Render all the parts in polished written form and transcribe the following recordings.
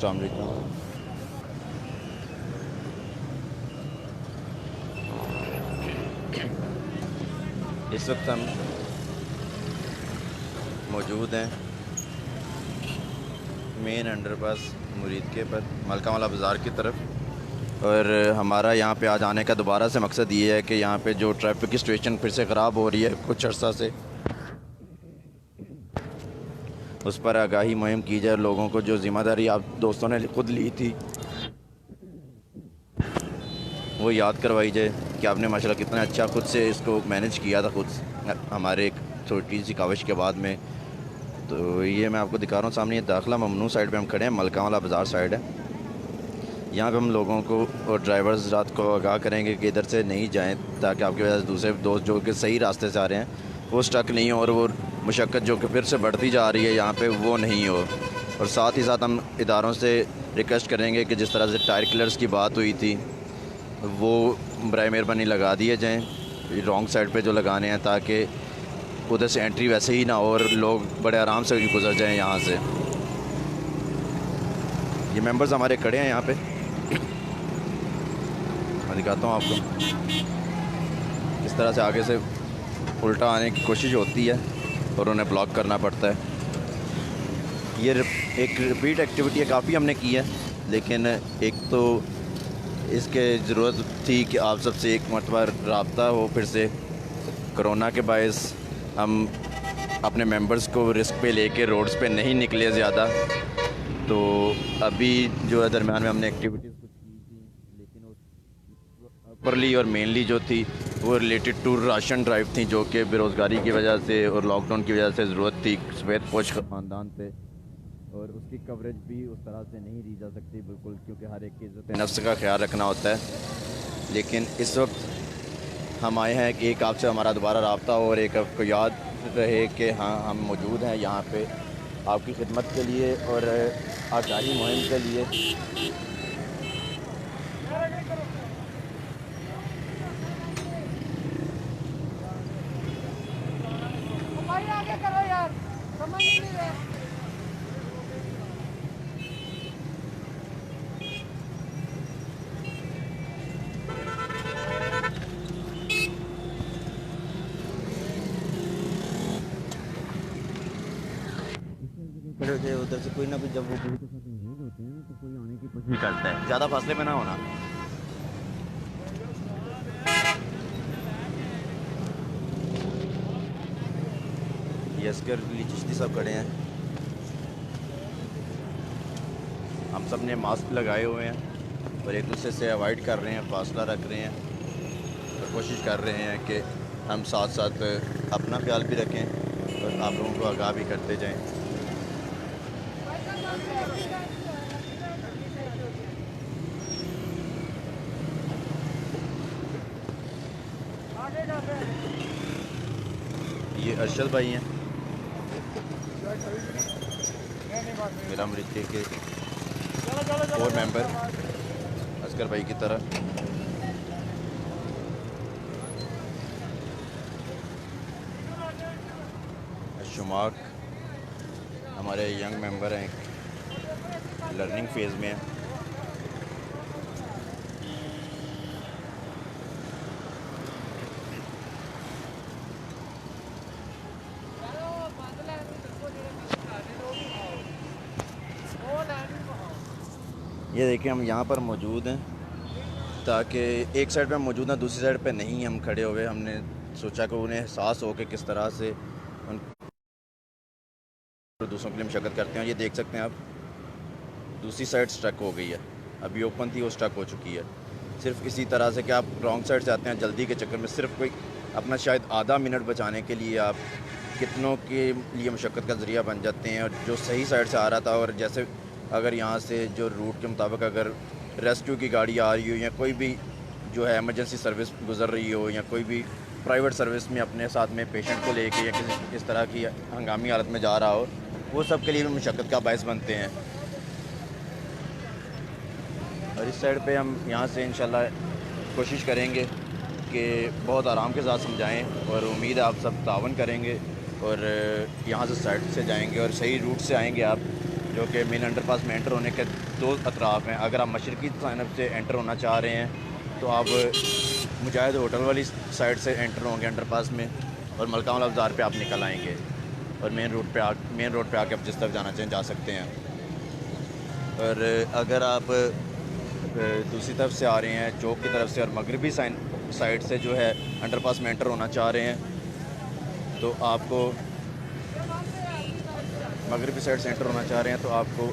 अस्सलाम वालेकुम। इस वक्त हम मौजूद हैं मेन अंडरपास मुरीद के पर मलकावाला बाज़ार की तरफ। और हमारा यहाँ पे आज आने का दोबारा से मकसद ये है कि यहाँ पे जो ट्रैफिक की सिचुएशन फिर से ख़राब हो रही है कुछ अर्सा से, उस पर आगाही मुहिम की जाए। लोगों को जो ज़िम्मेदारी आप दोस्तों ने खुद ली थी वो याद करवाई जाए कि आपने माशाल्लाह कितना अच्छा खुद से इसको मैनेज किया था, खुद हमारे एक छोटी सी काविश के बाद में। तो ये मैं आपको दिखा रहा हूँ सामने, ये दाखिला ममनू साइड पे हम खड़े हैं, मलकावाला बाज़ार साइड है। यहाँ पे हम लोगों को और ड्राइवर्स रात को आगाह करेंगे कि इधर से नहीं जाएं, ताकि आपकी वजह से दूसरे दोस्त जो कि सही रास्ते से आ रहे हैं वो स्टक नहीं हो और वो मुशक्क़त जो कि फिर से बढ़ती जा रही है यहाँ पे वो नहीं हो। और साथ ही साथ हम इदारों से रिक्वेस्ट करेंगे कि जिस तरह से टायर किलर्स की बात हुई थी वो बराए मेहरबानी लगा दिए जाएँ रॉन्ग साइड पे जो लगाने हैं, ताकि उधर से एंट्री वैसे ही ना हो और लोग बड़े आराम से गुजर जाएं यहाँ से। ये मेंबर्स हमारे खड़े हैं यहाँ पे, मैं दिखाता हूँ आपको। इस तरह से आगे से उल्टा आने की कोशिश होती है और उन्हें ब्लॉक करना पड़ता है। ये एक रिपीट एक्टिविटी है, काफ़ी हमने की है, लेकिन एक तो इसके ज़रूरत थी कि आप सबसे एक मरतबा रब्ता हो फिर से। कोरोना के बायस हम अपने मेंबर्स को रिस्क पे लेके रोड्स पे नहीं निकले ज़्यादा, तो अभी जो है दरम्यान में हमने एक्टिविटीज़ कुछ की थी, लेकिन उस प्रॉपरली और मेनली जो थी वो रिलेटेड टू राशन ड्राइव थी, जो कि बेरोज़गारी की वजह से और लॉकडाउन की वजह से ज़रूरत थी सफ़ेद पोश ख़ानदान पे। और उसकी कवरेज भी उस तरह से नहीं दी जा सकती बिल्कुल, क्योंकि हर एक की इज़्ज़त नफ्स का ख्याल रखना होता है। लेकिन इस वक्त हम आए हैं कि एक आपसे हमारा दोबारा रब्ता हो और एक आपको याद रहे कि हाँ हम मौजूद हैं यहाँ पे आपकी खिदमत के लिए और आगाही मुहिम के लिए। आगे करो यार, समझ नहीं रहे। खड़े होते उधर से कोई ना कोई, जब वो पुलिस के साथ इंगेज होते हैं तो कोई आने की कोशिश करता है, ज़्यादा फासले में ना होना। ये असगर अली चिश्ती सब खड़े हैं, हम सब ने मास्क लगाए हुए हैं और एक दूसरे से अवॉइड कर रहे हैं, फासला रख रहे हैं और कोशिश कर रहे हैं कि हम साथ साथ अपना ख्याल भी रखें और आप लोगों को आगाह भी करते जाएं। ये अर्शद भाई हैं, मेरा मृत्यु के और मेंबर असगर भाई की तरह। शुमाक हमारे यंग मेंबर हैं, लर्निंग फेज़ में हैं। ये देखिए हम यहाँ पर मौजूद हैं ताकि एक साइड पे हम मौजूद हैं, दूसरी साइड पे नहीं हम खड़े हुए। हमने सोचा कि उन्हें एहसास हो कि किस तरह से उन दूसरों के लिए मशक्क़त करते हैं। ये देख सकते हैं आप, दूसरी साइड स्ट्रक हो गई है, अभी ओपन थी वो स्ट्रक हो चुकी है। सिर्फ इसी तरह से कि आप रॉन्ग साइड से आते हैं जल्दी के चक्कर में, सिर्फ कोई अपना शायद आधा मिनट बचाने के लिए आप कितनों के लिए मशक्क़त का ज़रिया बन जाते हैं। और जो सही साइड से आ रहा था, और जैसे अगर यहाँ से जो रूट के मुताबिक अगर रेस्क्यू की गाड़ी आ रही हो या कोई भी जो है एमरजेंसी सर्विस गुजर रही हो या कोई भी प्राइवेट सर्विस में अपने साथ में पेशेंट को लेके या किसी इस तरह की हंगामी हालत में जा रहा हो, वो सब के लिए भी मशक्क़त का बायस बनते हैं। और इस साइड पे हम यहाँ से इंशाल्लाह कोशिश करेंगे कि बहुत आराम के साथ समझाएं और उम्मीद है आप सब तावन करेंगे और यहाँ से साइड से जाएंगे और सही रूट से आएंगे आप, जो कि मेन अंडरपास में एंटर होने के दो अतराफ़ हैं। अगर आप मशरक़ी जानब से एंटर होना चाह रहे हैं तो आप मुजाहिद होटल वाली साइड से एंटर होंगे अंडरपास में, और मलका मौला बाज़ार पे आप निकल आएंगे और मेन रोड पे आके आप जिस तरफ जाना चाहें जा सकते हैं। और अगर आप दूसरी तरफ से आ रहे हैं चौक की तरफ से और मगरबी साइड से जो है अंडरपास में एंटर होना चाह रहे हैं तो आपको मगरबी साइड से एंटर होना चाह रहे हैं तो आपको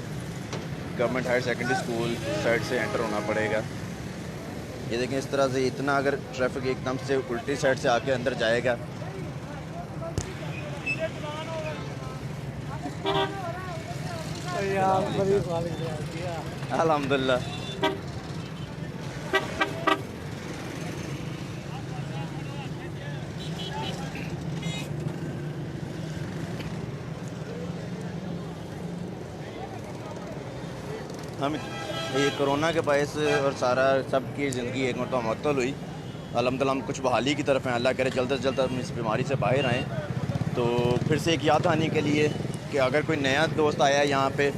government higher secondary school side से एंटर होना पड़ेगा। ये देखें इस तरह से इतना अगर ट्रैफिक एकदम से उल्टी साइड से आके अंदर जाएगा अल्हम्दुलिल्लाह। हम ये कोरोना के बायस और सारा सबकी ज़िंदगी एक मरतबा मुअत्तल हुई। अल्हम्दुलिल्लाह हम कुछ बहाली की तरफ हैं, अल्लाह करे जल्द से जल्द हम इस बीमारी से बाहर आएँ। तो फिर से एक याद आने के लिए कि अगर कोई नया दोस्त आया है यहाँ पे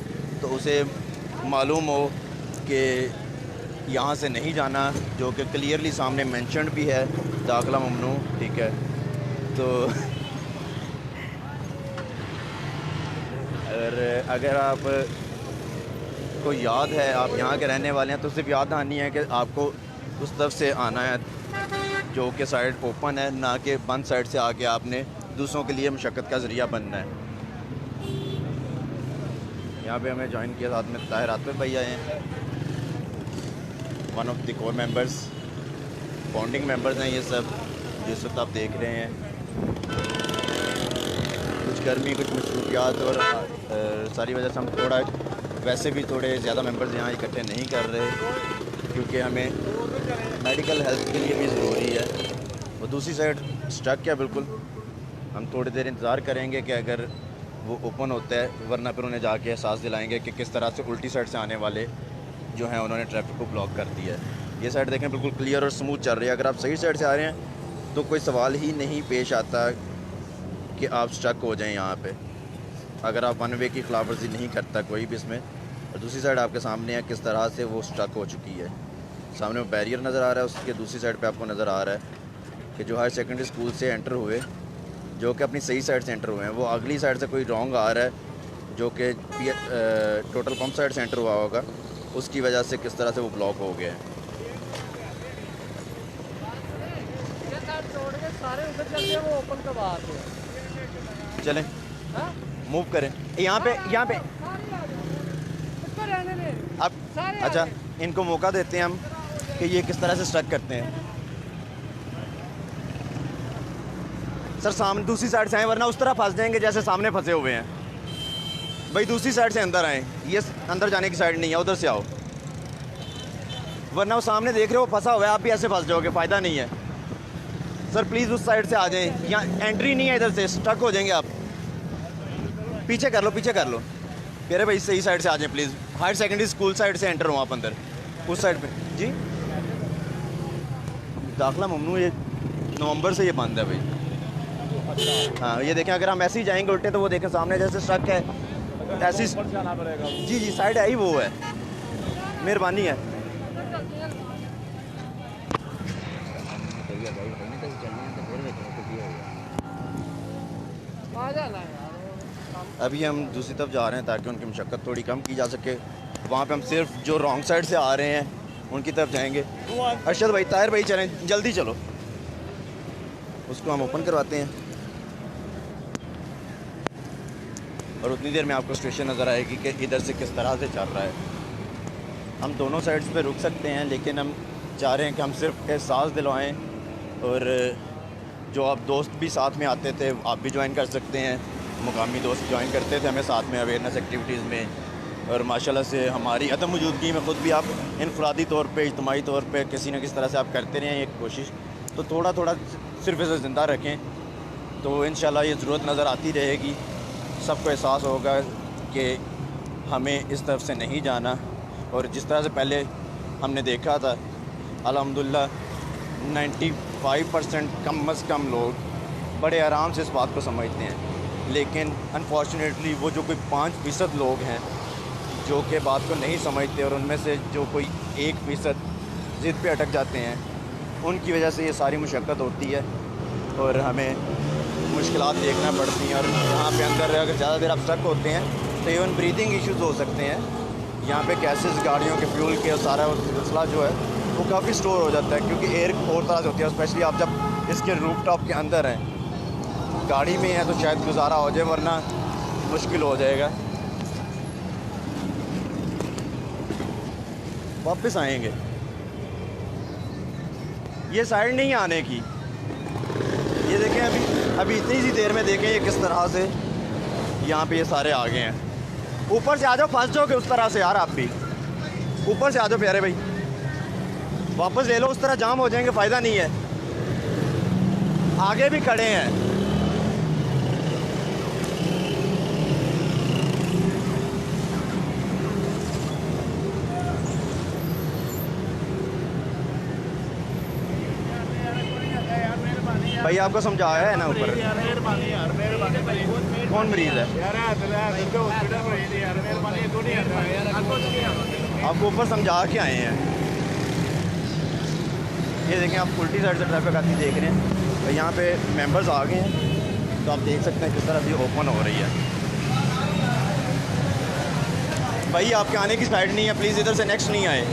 तो उसे मालूम हो कि यहाँ से नहीं जाना, जो कि क्लियरली सामने मेंशन भी है दाखिला ममनू, ठीक है। तो अगर आप को याद है आप यहाँ के रहने वाले हैं तो सिर्फ याद आनी है कि आपको उस तरफ से आना है जो कि साइड ओपन है, ना कि बंद साइड से आके आपने दूसरों के लिए मशक्क़त का ज़रिया बनना है। यहाँ पे हमें ज्वाइन किया साथ में ताहिर आतिफ भाई आए हैं, one of the core members, founding members हैं ये सब जिस वक्त आप देख रहे हैं। कुछ गर्मी कुछ मसरूफियात और सारी वजह से हम थोड़ा वैसे भी थोड़े ज़्यादा मेंबर्स यहाँ इकट्ठे नहीं कर रहे क्योंकि हमें मेडिकल हेल्प के लिए भी ज़रूरी है। और दूसरी साइड स्टक है बिल्कुल, हम थोड़ी देर इंतज़ार करेंगे कि अगर वो ओपन होता है, वरना फिर उन्हें जाके एहसास दिलाएंगे कि किस तरह से उल्टी साइड से आने वाले जो हैं उन्होंने ट्रैफिक को ब्लॉक कर दिया है। ये साइड देखें बिल्कुल क्लियर और स्मूथ चल रही है। अगर आप सही साइड से आ रहे हैं तो कोई सवाल ही नहीं पेश आता कि आप स्टक हो जाएं यहाँ पे, अगर आप वन वे की खिलाफ वर्जी नहीं करता कोई भी इसमें। और दूसरी साइड आपके सामने है किस तरह से वो स्टक हो चुकी है। सामने वो बैरियर नज़र आ रहा है, उसके दूसरी साइड पे आपको नज़र आ रहा है कि जो हायर सेकेंडरी स्कूल से एंटर हुए, जो कि अपनी सही साइड से एंटर हुए हैं, वो अगली साइड से कोई रॉन्ग आ रहा है जो कि टोटल पंप साइड से एंटर हुआ होगा, उसकी वजह से किस तरह से वो ब्लॉक हो गया है। सारे उधर चल रहे हैं, वो ओपन करवा दो। चलें मूव करें यहाँ पे इसको रहने दें आप। सारे अच्छा आगे। इनको मौका देते हैं हम कि ये किस तरह से स्टक करते हैं। सर सामने दूसरी साइड से आए वरना उस तरह फंस जाएंगे जैसे सामने फंसे हुए हैं। भाई दूसरी साइड से अंदर आए, ये अंदर जाने की साइड नहीं है, उधर से आओ, वरना वो सामने देख रहे हो फंसा हुआ है, आप भी ऐसे फंस जाओगे, फ़ायदा नहीं है। सर प्लीज़ उस साइड से आ जाएं, यहाँ एंट्री नहीं है, इधर से स्टक हो जाएंगे आप। पीछे कर लो कह रहे भाई सही साइड से आ जाएं please. Higher secondary school side से एंटर हो आप अंदर, उस साइड पे जी। दाखिला ममनू ये नवंबर से ये बंद है भाई। हाँ ये देखें, अगर हम ऐसे ही जाएंगे उल्टे तो वो देखें सामने जैसे स्ट्रक है, ऐसी जाना पड़ेगा। जी साइड है ही वो है, मेहरबानी है। आ जाना यार। अभी हम दूसरी तरफ जा रहे हैं ताकि उनकी मशक्क़त थोड़ी कम की जा सके। वहाँ पे हम सिर्फ जो रॉन्ग साइड से आ रहे हैं उनकी तरफ जाएंगे। अरशद भाई, ताहिर भाई चलें, जल्दी चलो, उसको हम ओपन करवाते हैं और उतनी देर में आपको स्टेशन नज़र आएगी कि इधर से किस तरह से चल रहा है। हम दोनों साइड्स पे रुक सकते हैं लेकिन हम चाह रहे हैं कि हम सिर्फ एहसास दिलवाएं, और जो आप दोस्त भी साथ में आते थे आप भी ज्वाइन कर सकते हैं। मुकामी दोस्त ज्वाइन करते थे हमें साथ में अवेयरनेस एक्टिविटीज़ में, और माशाल्लाह से हमारी अदम मौजूदगी में ख़ुद भी आप इनफरादी तौर पे, इज्तिमाई तौर पे किसी न किसी तरह से आप करते रहें ये कोशिश, तो थोड़ा थोड़ा सिर्फ इसे ज़िंदा रखें तो इंशाल्लाह ये ज़रूरत नज़र आती रहेगी। सबको एहसास होगा कि हमें इस तरफ से नहीं जाना, और जिस तरह से पहले हमने देखा था अल्हम्दुलिल्लाह 95% कम अज़ कम लोग बड़े आराम से इस बात को समझते हैं, लेकिन अनफॉर्चुनेटली वो जो कोई 5% लोग हैं जो कि बात को नहीं समझते और उनमें से जो कोई 1% ज़िद पे अटक जाते हैं, उनकी वजह से ये सारी मुशक्क़त होती है और हमें मुश्किलात देखना पड़ती हैं। और यहाँ पे अंदर अगर ज़्यादा देर आप स्टक होते हैं तो इवन ब्रीथिंग इश्यूज़ हो सकते हैं। यहाँ पे गैसेस, गाड़ियों के फ्यूल के सारा सिलसिला जो है वो काफ़ी स्टोर हो जाता है, क्योंकि एयर और तरह से होती है। स्पेशली आप जब इसके रूफटॉप के अंदर हैं, गाड़ी में है, तो शायद गुजारा हो जाए, वरना मुश्किल हो जाएगा। वापस आएंगे, ये साइड नहीं आने की। ये देखें, अभी इतनी सी देर में देखें ये किस तरह से यहाँ पे ये सारे आ गए हैं। ऊपर से आ जाओ, फंस जाओगे उस तरह से यार। आप भी ऊपर से आ जाओ प्यारे भाई, वापस ले लो। उस तरह जाम हो जाएंगे, फ़ायदा नहीं है। आगे भी खड़े हैं। भाई आपको समझाया है ना ऊपर। कौन मरीज़ है? आपको ऊपर समझा के आए हैं। ये देखें, आप उल्टी साइड से ट्रैफिक आती देख रहे हैं। तो यहाँ पे मेंबर्स आ गए हैं, तो आप देख सकते हैं किस तरह से ओपन हो रही है। भाई आपके आने की साइड नहीं है, प्लीज़ इधर से नेक्स्ट नहीं आए।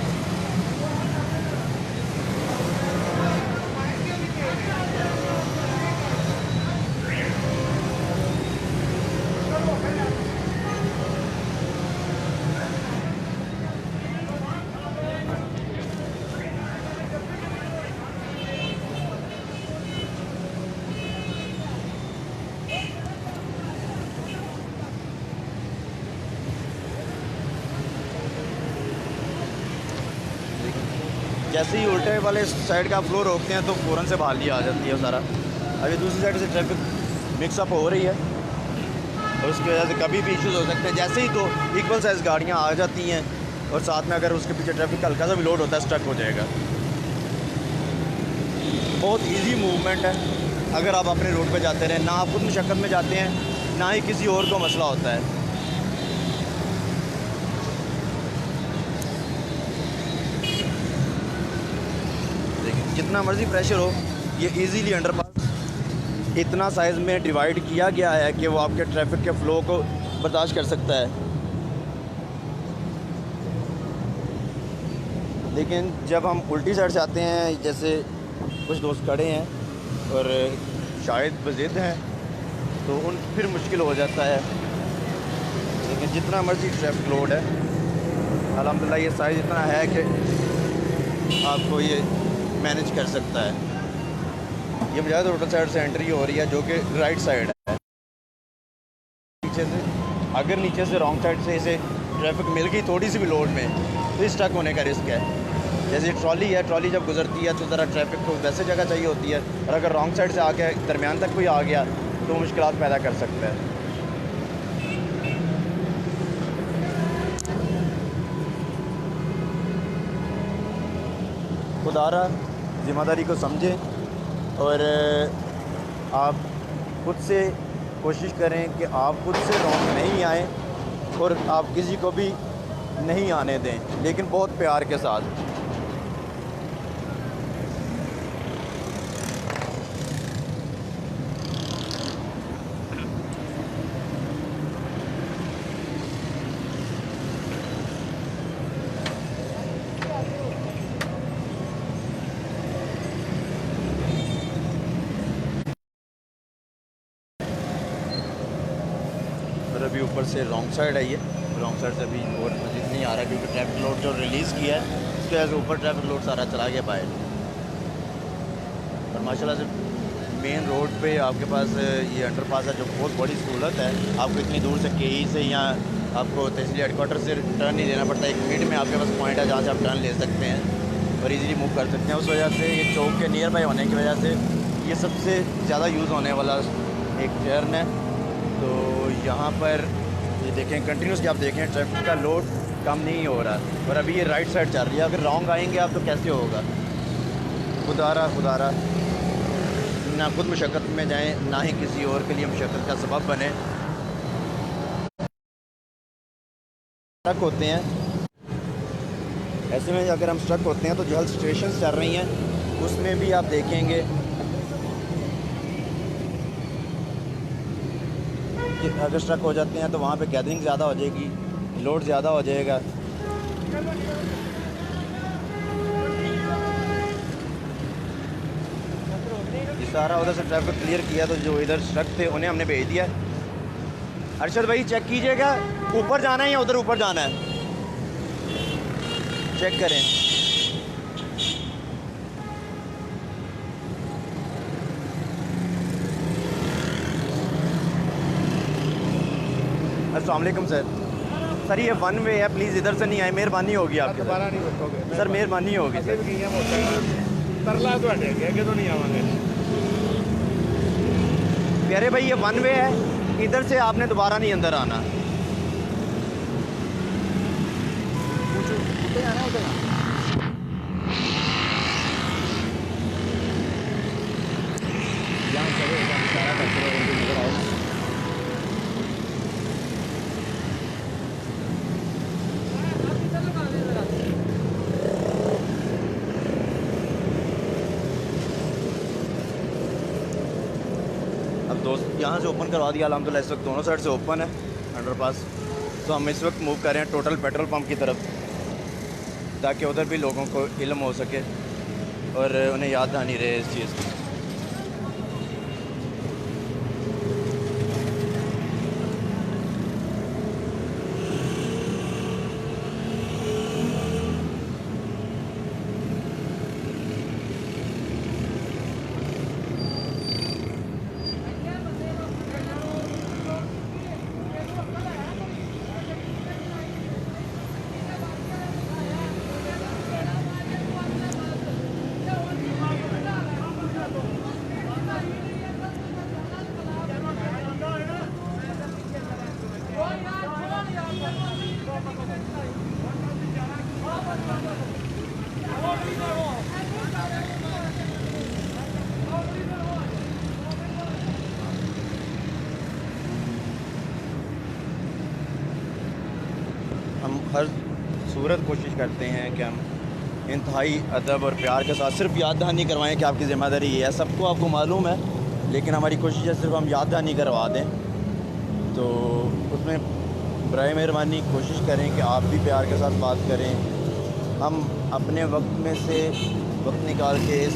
जैसे ही उल्टे वाले साइड का फ्लो रोकते हैं तो फ़ौरन से बहाली आ जाती है सारा। अभी दूसरी साइड से ट्रैफिक मिक्सअप हो रही है और उसकी वजह से कभी भी इश्यूज़ हो सकते हैं। जैसे ही 2 इक्वल साइज़ गाड़ियाँ आ जाती हैं और साथ में अगर उसके पीछे ट्रैफिक हल्का सा भी लोड होता है, स्टक हो जाएगा। बहुत ईजी मूवमेंट है अगर आप अपने रोड पर जाते रहें। ना आप खुद मुशक्क़त में जाते हैं, ना ही किसी और को मसला होता है। जितना मर्ज़ी प्रेशर हो, ये इजीली अंडरपास इतना साइज़ में डिवाइड किया गया है कि वो आपके ट्रैफिक के फ़्लो को बर्दाश्त कर सकता है। लेकिन जब हम उल्टी साइड से आते हैं, जैसे कुछ दोस्त खड़े हैं और शायद बज़िद हैं, तो फिर मुश्किल हो जाता है। लेकिन जितना मर्ज़ी ट्रैफिक लोड है, अल्हम्दुलिल्लाह ये साइज़ इतना है कि आपको ये मैनेज कर सकता है। ये मुजाहिद होटल साइड से एंट्री हो रही है, जो कि राइट साइड है। नीचे से, अगर नीचे से रॉन्ग साइड से इसे ट्रैफिक मिल गई थोड़ी सी भी लोड में, तो स्टक होने का रिस्क है। जैसे ट्रॉली है, ट्रॉली जब गुजरती है तो ज़रा ट्रैफिक को वैसे जगह चाहिए होती है, और अगर रॉन्ग साइड से आके दरमियान तक कोई आ गया तो मुश्किलात पैदा कर सकता है। खुदारा ज़िम्मेदारी को समझें और आप खुद से कोशिश करें कि आप खुद से रॉन्ग नहीं आएँ और आप किसी को भी नहीं आने दें, लेकिन बहुत प्यार के साथ। और अभी ऊपर से रॉन्ग साइड है, ये रॉन्ग साइड से अभी और मज़ीद नहीं आ रहा, क्योंकि ट्रैफिक लोड जो रिलीज़ किया है उसकी वजह से ऊपर ट्रैफिक लोड सारा चला गया बाहर। और माशाल्लाह से मेन रोड पे आपके पास ये अंडरपास है, जो बहुत बड़ी सहूलत है। आपको इतनी दूर से केई से या आपको तहसील हेडक्वार्टर से टर्न नहीं देना पड़ता। 1 मिनट में आपके पास पॉइंट है जहाँ से आप टर्न ले सकते हैं और इजीली मूव कर सकते हैं। उस वजह से ये चौक के नियर बाय होने की वजह से ये सबसे ज़्यादा यूज़ होने वाला एक टर्न है। तो यहाँ पर ये देखें, कंटिन्यूसली आप देखें ट्रैफिक का लोड कम नहीं हो रहा, और अभी ये राइट साइड चल रही है। अगर रॉन्ग आएंगे आप तो कैसे होगा। खुदारा ना खुद मुशक्क़त में जाएं, ना ही किसी और के लिए मुशक्क़त का सबब बने। स्ट्रक होते हैं, ऐसे में अगर हम स्ट्रक होते हैं तो जो हेल्थ स्टेशन चल रही हैं उसमें भी आप देखेंगे कि अगर स्ट्रक हो जाते हैं तो वहाँ पे गैदरिंग ज़्यादा हो जाएगी, लोड ज़्यादा हो जाएगा। ये सारा उधर से ट्रैफिक क्लियर किया तो जो इधर स्ट्रक थे उन्हें हमने भेज दिया। अरशद भाई चेक कीजिएगा, ऊपर जाना है या उधर ऊपर जाना है, चेक करें। अस्सलाम वालेकुम सर, ये वन वे है, प्लीज़ इधर से नहीं आए, मेहरबानी होगी आपकी। दोबारा नहीं रुकोगे सर मेहरबानी होगी ਅਸੀਂ सर। ਵੀ ਗਈਆਂ ਮੋਟਰ ਤਰਲਾ ਤੁਹਾਡੇ ਅੱਗੇ ਤੋਂ नहीं आवांगे। प्यारे भाई ये वन वे है, इधर से आपने दोबारा नहीं अंदर आना। अब दोस्त यहाँ से ओपन करवा दिया अल्हम्दुलिल्लाह, इस वक्त दोनों साइड से ओपन है अंडरपास। तो हम इस वक्त मूव कर रहे हैं टोटल पेट्रोल पंप की तरफ, ताकि उधर भी लोगों को इल्म हो सके और उन्हें याद आनी रहे इस चीज़ की। हम हर सूरत कोशिश करते हैं कि हम इंतहाई अदब और प्यार के साथ सिर्फ याद दहानी करवाएं कि आपकी ज़िम्मेदारी ये है, सबको आपको मालूम है, लेकिन हमारी कोशिश है सिर्फ हम याद दहानी करवा दें। तो उसमें बराए मेहरबानी कोशिश करें कि आप भी प्यार के साथ बात करें। हम अपने वक्त में से वक्त निकाल के इस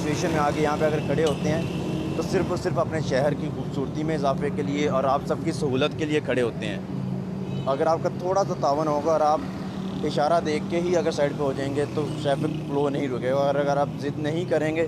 स्टेशन में आके यहाँ पे अगर खड़े होते हैं तो सिर्फ़ और सिर्फ अपने शहर की खूबसूरती में इजाफे के लिए और आप सबकी सहूलत के लिए खड़े होते हैं। अगर आपका थोड़ा सा तावन होगा और आप इशारा देख के ही अगर साइड पे हो जाएंगे तो ट्रैफिक फ्लो नहीं रुकेगा, और अगर आप ज़िद नहीं करेंगे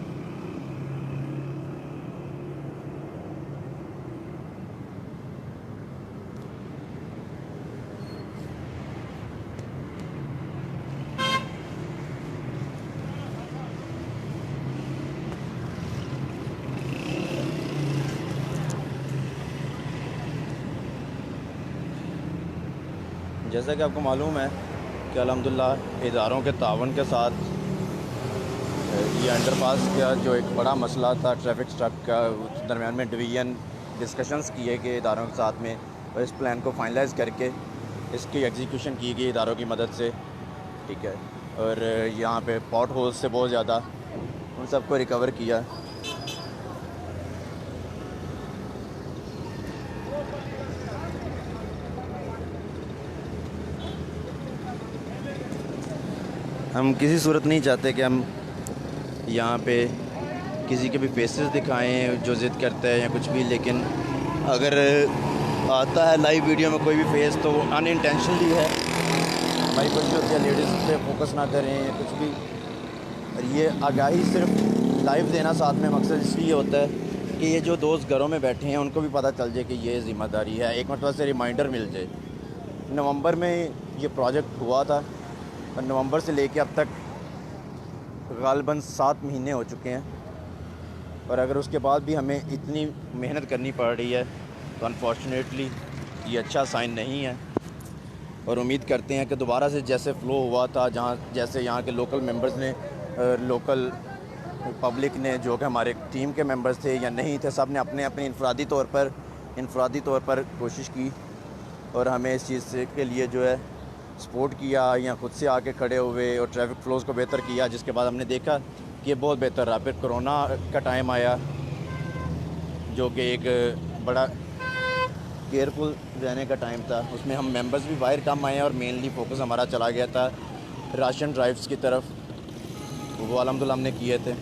जैसा कि आपको मालूम है कि अल्हम्दुलिल्लाह इदारों के तावन के साथ ये अंडरपास का जो एक बड़ा मसला था ट्रैफिक स्ट्रक का, दरमियान में डिवीज़न डिस्कशंस किए गए इदारों के साथ में, और इस प्लान को फाइनलाइज़ करके इसकी एग्जीक्यूशन की गई इदारों की मदद से, ठीक है। और यहाँ पे पॉट होल्स से बहुत ज़्यादा उन सबको रिकवर किया। हम किसी सूरत नहीं चाहते कि हम यहाँ पे किसी के भी फेसेस दिखाएं जो ज़िद करता है या कुछ भी, लेकिन अगर आता है लाइव वीडियो में कोई भी फेस तो वो अनइंटेंशनली है। हमारी कोशिश होती है लेडीज़ पे फोकस ना करें या कुछ भी, और ये आगाही सिर्फ लाइव देना साथ में मकसद इसलिए होता है कि ये जो दोस्त घरों में बैठे हैं उनको भी पता चल जाए कि ये ज़िम्मेदारी है, एक मतलब से रिमाइंडर मिल जाए। नवंबर में ये प्रोजेक्ट हुआ था और नवंबर से लेके अब तक ग़ालिबन 7 महीने हो चुके हैं, और अगर उसके बाद भी हमें इतनी मेहनत करनी पड़ रही है तो अनफॉर्चुनेटली ये अच्छा साइन नहीं है। और उम्मीद करते हैं कि दोबारा से जैसे फ़्लो हुआ था, जहाँ जैसे यहाँ के लोकल मेंबर्स ने, लोकल पब्लिक ने, जो कि हमारे टीम के मेंबर्स थे या नहीं थे, सब ने अपने अपने इनफरादी तौर पर कोशिश की और हमें इस चीज़ के लिए जो है सपोर्ट किया या ख़ुद से आके खड़े हुए और ट्रैफिक फ़्लोज़ को बेहतर किया, जिसके बाद हमने देखा कि ये बहुत बेहतर रहा। फिर कोरोना का टाइम आया जो कि एक बड़ा केयरफुल रहने का टाइम था। उसमें हम मेंबर्स भी बाहर कम आए हैं और मेनली फोकस हमारा चला गया था राशन ड्राइव्स की तरफ, वो अल्हम्दुलिल्लाह हमने किए थे।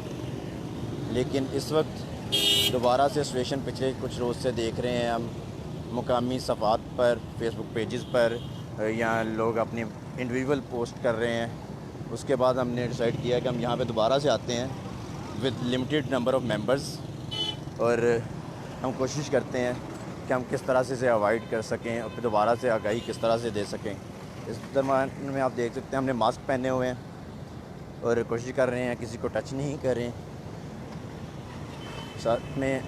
लेकिन इस वक्त दोबारा से सिचुएशन पिछले कुछ रोज़ से देख रहे हैं हम मुकामी सफ़ात पर, फेसबुक पेजेस पर या लोग अपनी इंडिविजुअल पोस्ट कर रहे हैं। उसके बाद हमने डिसाइड किया कि हम यहाँ पे दोबारा से आते हैं with limited number of members और हम कोशिश करते हैं कि हम किस तरह से इसे अवॉइड कर सकें और फिर दोबारा से आगाही किस तरह से दे सकें। इस दरम्यान में आप देख सकते हैं हमने मास्क पहने हुए हैं और कोशिश कर रहे हैं किसी को टच नहीं करें। साथ में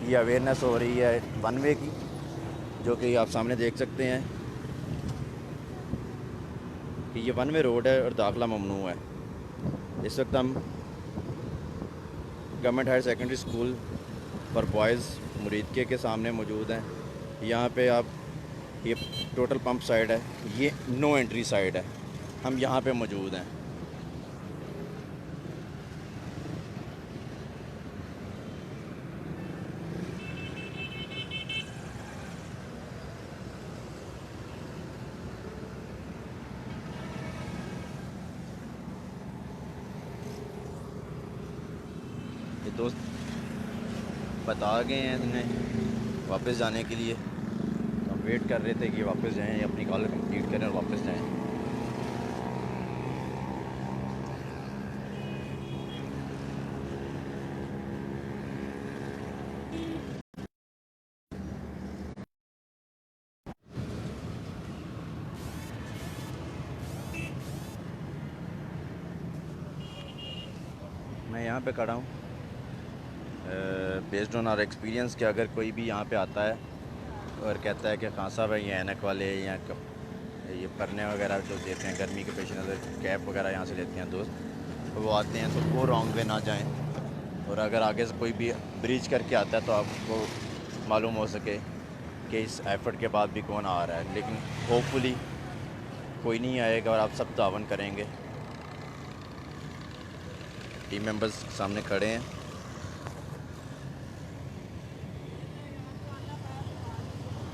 ये अवेयरनेस हो रही है वन वे की, जो कि आप सामने देख सकते हैं कि ये वन वे रोड है और दाखिला ममनू है। इस वक्त हम government higher secondary school for boys Muridke के सामने मौजूद हैं। यहाँ पे आप ये टोटल पंप साइड है, ये नो एंट्री साइड है, हम यहाँ पे मौजूद हैं। ये दोस्त बता गए हैं इन्हें वापस जाने के लिए, तो हम वेट कर रहे थे कि वापस जाएं, अपनी कॉल कंप्लीट करें और वापस जाएं। मैं यहाँ पे खड़ा हूँ बेस्ड ऑन आवर एक्सपीरियंस कि अगर कोई भी यहाँ पे आता है और कहता है कि खान साहब है ये ऐनक वाले या ये परने वगैरह जो देते हैं गर्मी के पेश नज़र, कैप वगैरह यहाँ से लेते हैं दोस्त, तो वो आते हैं तो वो रॉन्ग वे ना जाएं। और अगर आगे से कोई भी ब्रीच करके आता है तो आपको मालूम हो सके कि इस एफ़र्ट के बाद भी कौन आ रहा है। लेकिन होपफुली कोई नहीं आएगा और आप सब तावन करेंगे। टीम मेंबर्स सामने खड़े हैं।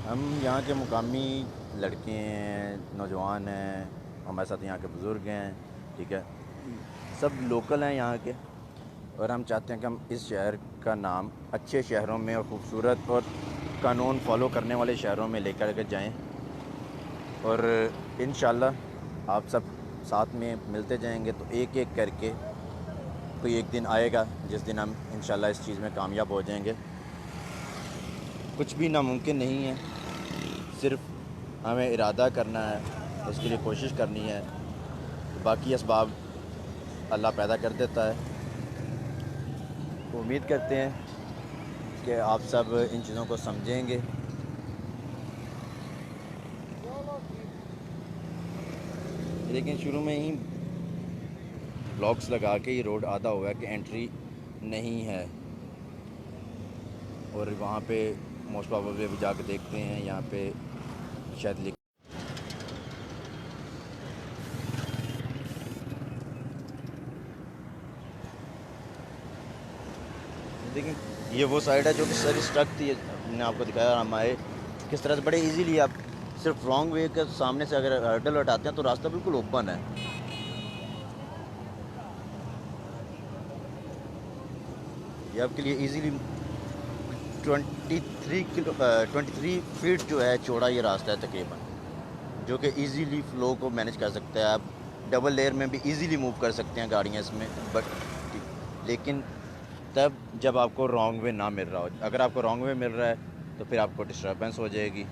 हम यहाँ के मुकामी लड़के हैं, नौजवान हैं, हमारे साथ यहाँ के बुज़ुर्ग हैं, ठीक है, सब लोकल हैं यहाँ के। और हम चाहते हैं कि हम इस शहर का नाम अच्छे शहरों में और ख़ूबसूरत और कानून फॉलो करने वाले शहरों में लेकर के जाएं। और इंशाल्लाह आप सब साथ में मिलते जाएंगे तो एक एक करके कोई एक दिन आएगा जिस दिन हम इंशाल्लाह इस चीज़ में कामयाब हो जाएंगे। कुछ भी नामुमकिन नहीं है, सिर्फ हमें इरादा करना है, उसके लिए कोशिश करनी है, बाकी असबाब अल्लाह पैदा कर देता है। उम्मीद करते हैं कि आप सब इन चीज़ों को समझेंगे। लेकिन शुरू में ही ब्लॉक्स लगा के ये रोड आधा हुआ है कि एंट्री नहीं है और वहाँ पे मोस्ट प्रोबेबली अभी जाके देखते हैं, यहाँ पे शायद लिख देखिए ये वो साइड है जो कि सारी स्ट्रक थी। मैंने आपको दिखाया हम आए किस तरह से बड़े इजीली, आप सिर्फ रॉन्ग वे के सामने से अगर हर्डल हटाते हैं तो रास्ता बिल्कुल ओपन है। ये आपके लिए इजीली 23 फीट जो है चौड़ा ये रास्ता है तकरीबन, जो कि इजीली फ़्लो को मैनेज कर सकता है। आप डबल लेयर में भी इजीली मूव कर सकते हैं गाड़ियाँ इसमें, बट लेकिन तब जब आपको रॉन्ग वे ना मिल रहा हो। अगर आपको रॉन्ग वे मिल रहा है तो फिर आपको डिस्टर्बेंस हो जाएगी।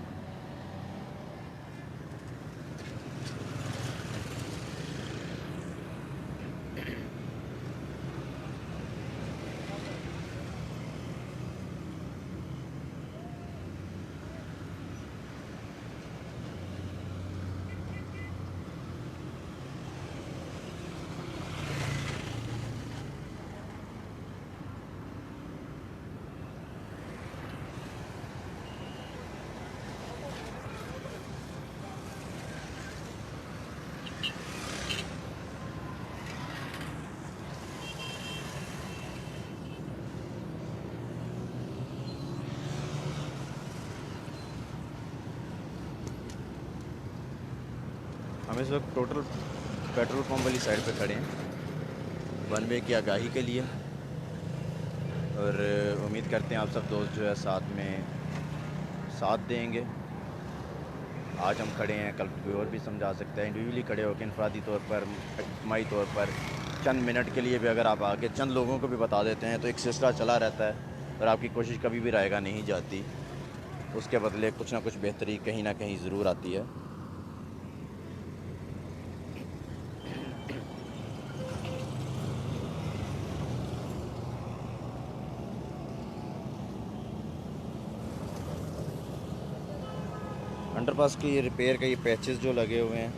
हम इस वक्त टोटल पेट्रोल पंप वाली साइड पे खड़े हैं वन वे की आगाही के लिए, और उम्मीद करते हैं आप सब दोस्त जो है साथ में साथ देंगे। आज हम खड़े हैं, कल कोई और भी समझा सकता है। इंडिविजुअली खड़े होकर इनफरादी तौर पर, इज्तिमाई तौर पर चंद मिनट के लिए भी अगर आप आगे चंद लोगों को भी बता देते हैं तो एक सिलसिला चला रहता है और आपकी कोशिश कभी भी रायगा नहीं जाती। उसके बदले कुछ ना कुछ बेहतरी कहीं ना कहीं ज़रूर आती है। अंडरपास की रिपेयर के ये पैचेस जो लगे हुए हैं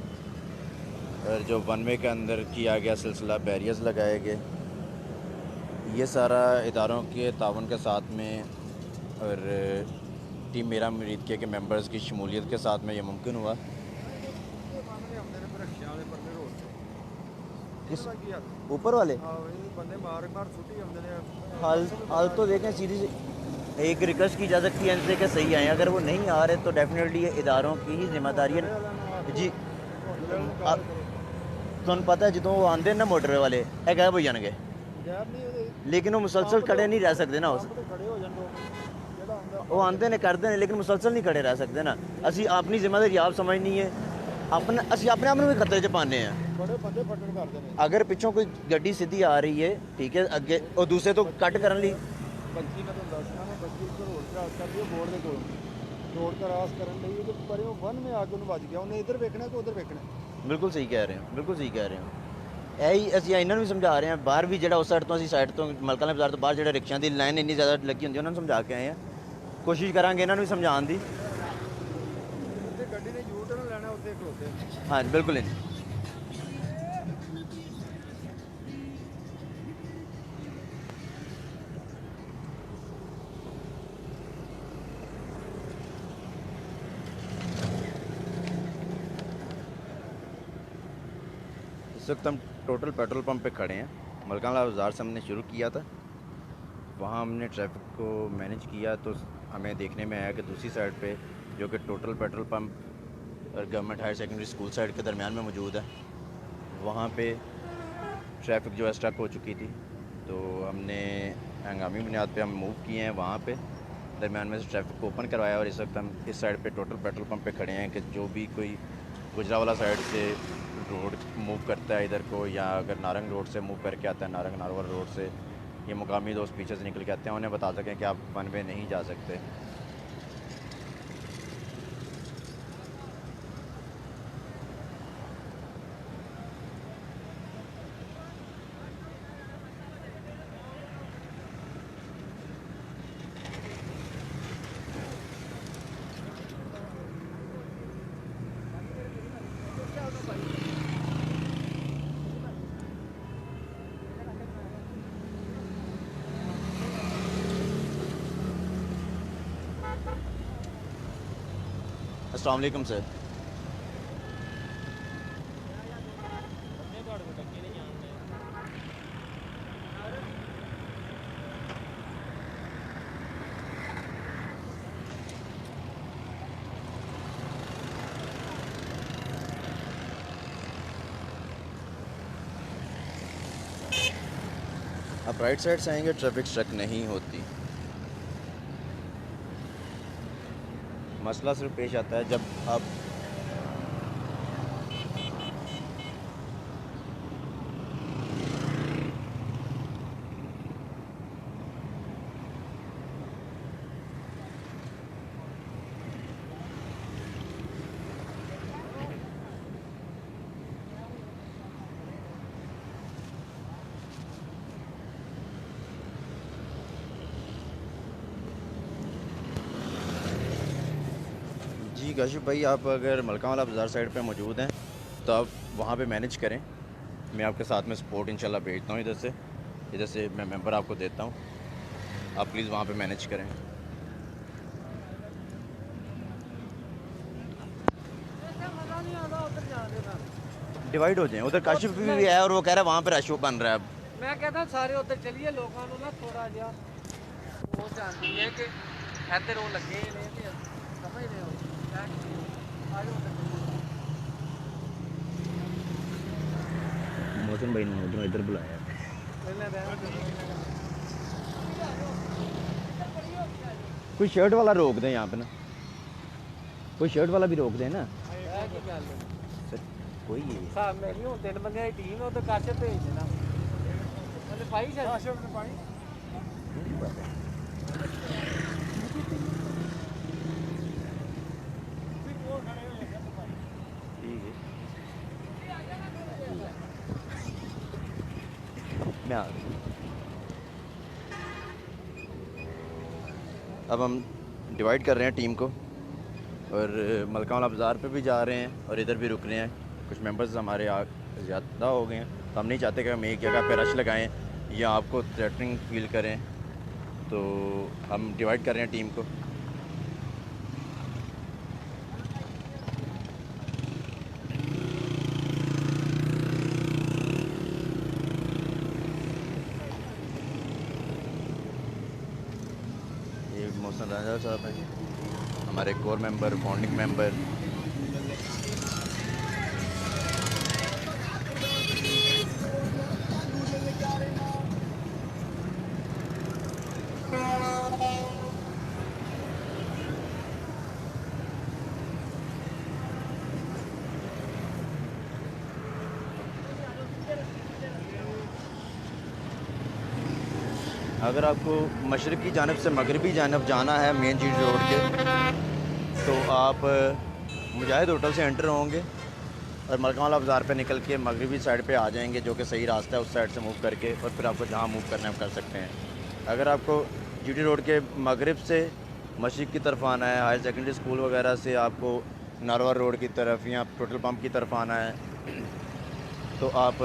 और जो वन वे के अंदर किया गया सिलसिला, बैरियर्स लगाए गए, ये सारा इदारों के तावन के साथ में और टीम मेरा मरीद के मेंबर्स की शमूलियत के साथ में ये मुमकिन हुआ। किस ऊपर वाले हाल तो देखें सीधी एक रिक्वेस्ट की जा सकती है इनसे कि सही आए। अगर वो नहीं आ रहे तो डेफिनेटली ये इदारों की ही जिम्मेदारी है जी। तुम पता है जो वो आते हैं ना मोटरवे वाले गायब हो जाएंगे, लेकिन वो मुसलसल खड़े नहीं रह सकते ना। वो आते हैं करते हैं लेकिन मुसलसल नहीं खड़े रह सकते ना। असी अपनी जिम्मेदारी आप समझनी है, अपने असी अपने आप में भी खतरे च पाने हैं। अगर पिछों कोई गड्डी सीधी आ रही है ठीक है अगे और दूसरे तो कट करने ली ਬੱਚੀ ਮੈਂ ਤੁਹਾਨੂੰ ਦੱਸਣਾ ਮੈਂ ਬੱਚੀ ਉੱਪਰ ਰੋਡ ਕਰਾਸ ਕਰਦੀ ਹੈ ਬੋਰਡ ਦੇ ਕੋਲ ਰੋਡ ਕਰਾਸ ਕਰਨ ਲਈ ਤੇ ਪਰੇ ਉਹ ਵਨ ਮੇ ਆ ਕੇ ਉਹਨੂੰ ਵੱਜ ਗਿਆ। ਉਹਨੇ ਇੱਧਰ ਵੇਖਣਾ ਕਿ ਉੱਧਰ ਵੇਖਣਾ। ਬਿਲਕੁਲ ਸਹੀ ਕਹਿ ਰਹੇ ਹੋ, ਬਿਲਕੁਲ ਸਹੀ ਕਹਿ ਰਹੇ ਹੋ। ਇਹੀ ਅਸੀਂ ਇਹਨਾਂ ਨੂੰ ਵੀ ਸਮਝਾ ਰਹੇ ਹਾਂ। ਬਾਹਰ ਵੀ ਜਿਹੜਾ ਉਸ ਸਾਈਡ ਤੋਂ ਅਸੀਂ ਸਾਈਡ ਤੋਂ ਮਲਕਾਂ ਵਾਲੇ ਬਾਜ਼ਾਰ ਤੋਂ ਬਾਹਰ ਜਿਹੜੇ ਰਿਕਸ਼ਿਆਂ ਦੀ ਲਾਈਨ ਇੰਨੀ ਜ਼ਿਆਦਾ ਲੱਗੀ ਹੁੰਦੀ ਉਹਨਾਂ ਨੂੰ ਸਮਝਾ ਕੇ ਆਏ ਹਾਂ। ਕੋਸ਼ਿਸ਼ ਕਰਾਂਗੇ ਇਹਨਾਂ ਨੂੰ ਵੀ ਸਮਝਾਉਣ ਦੀ। ਤੇ ਗੱਡੀ ਨੇ ਯੂ ਟਰਨ ਲੈਣਾ ਉੱਥੇ ਖਲੋਤੇ। ਹਾਂ ਬਿਲकुल नहीं। इस वक्त हम टोटल पेट्रोल पंप पे खड़े हैं। मलकाना बाज़ार से हमने शुरू किया था, वहाँ हमने ट्रैफिक को मैनेज किया तो हमें देखने में आया कि दूसरी साइड पे जो कि टोटल पेट्रोल पंप और government higher secondary school side के दरमियान में मौजूद है, वहाँ पे ट्रैफिक जो है स्टक हो चुकी थी। तो हमने हंगामी बुनियाद पे हम मूव किए हैं वहाँ पे दरमियान में से ट्रैफिक को ओपन करवाया और इस वक्त हम इस साइड पे टोटल पेट्रोल पंप पे खड़े हैं कि जो भी कोई गुजरावाला साइड से रोड मूव करता है इधर को, या अगर नारंग रोड से मूव करके आता है, नारंग नारवर रोड से, ये मुकामी दोस्त पीछे से निकल के आते हैं, उन्हें बता सकें कि आप वन वे नहीं जा सकते। अस्सलाम वालेकुम सर। आप राइट साइड से आएंगे ट्रैफिक स्ट्रक नहीं होती। मसला सिर्फ पेश आता है जब आप जी काशिफ भाई, आप अगर मलकाना बाज़ार साइड पे मौजूद हैं तो आप वहाँ पे मैनेज करें। मैं आपके साथ में सपोर्ट इंशाल्लाह भेजता हूँ इधर से मैं मेंबर आपको देता हूँ। आप प्लीज़ वहाँ पे मैनेज करें। मजा नहीं आता उधर जाने का। डिवाइड हो जाएं। उधर काशिफ भी है और वो कह रहा है वहाँ पे रश बन रहा है। अब मैं कहता हूँ सारे उधर चलिए, लोगों को ना थोड़ा जिहा वो जानती है कि इधर वो लगे ही नहीं, समझ रहे हो? आगे उधर मोहसिन भाई ने उधर इधर बुलाया। कोई शर्ट वाला रोक दें यहाँ पे ना, कोई शर्ट वाला भी रोक दें ना सर, कोई है साहब मेरी हूँ 3 बंदे की टीम है तो काशे भेज देना मैंने पाई शायद काशे ने पाई ठीक है। मैं आ गया। अब हम डिवाइड कर रहे हैं टीम को और मलका वाला बाज़ार पे भी जा रहे हैं और इधर भी रुक रहे हैं। कुछ मेंबर्स हमारे ज़्यादा हो गए हैं तो हम नहीं चाहते कि हम एक जगह पे रश लगाएं या आपको थ्रेटनिंग फील करें, तो हम डिवाइड कर रहे हैं टीम को। ये मोहसिन राजा साहब हैं, हमारे कोर मेंबर, फाउंडिंग मेंबर। अगर आपको मशरक़ की जानब से मगरबी जानब जाना है मेन जी रोड के, तो आप मुजाहिद होटल से एंटर होंगे और मलका वाला बाज़ार पे निकल के मगरबी साइड पे आ जाएंगे, जो कि सही रास्ता है। उस साइड से मूव करके और फिर आपको जहाँ मूव करना है कर सकते हैं। अगर आपको जीटी रोड के मगरिब से मशरिक़ की तरफ आना है, हायर सेकेंडरी स्कूल वगैरह से आपको नारवा रोड की तरफ या पेट्रोल पंप की तरफ आना है, तो आप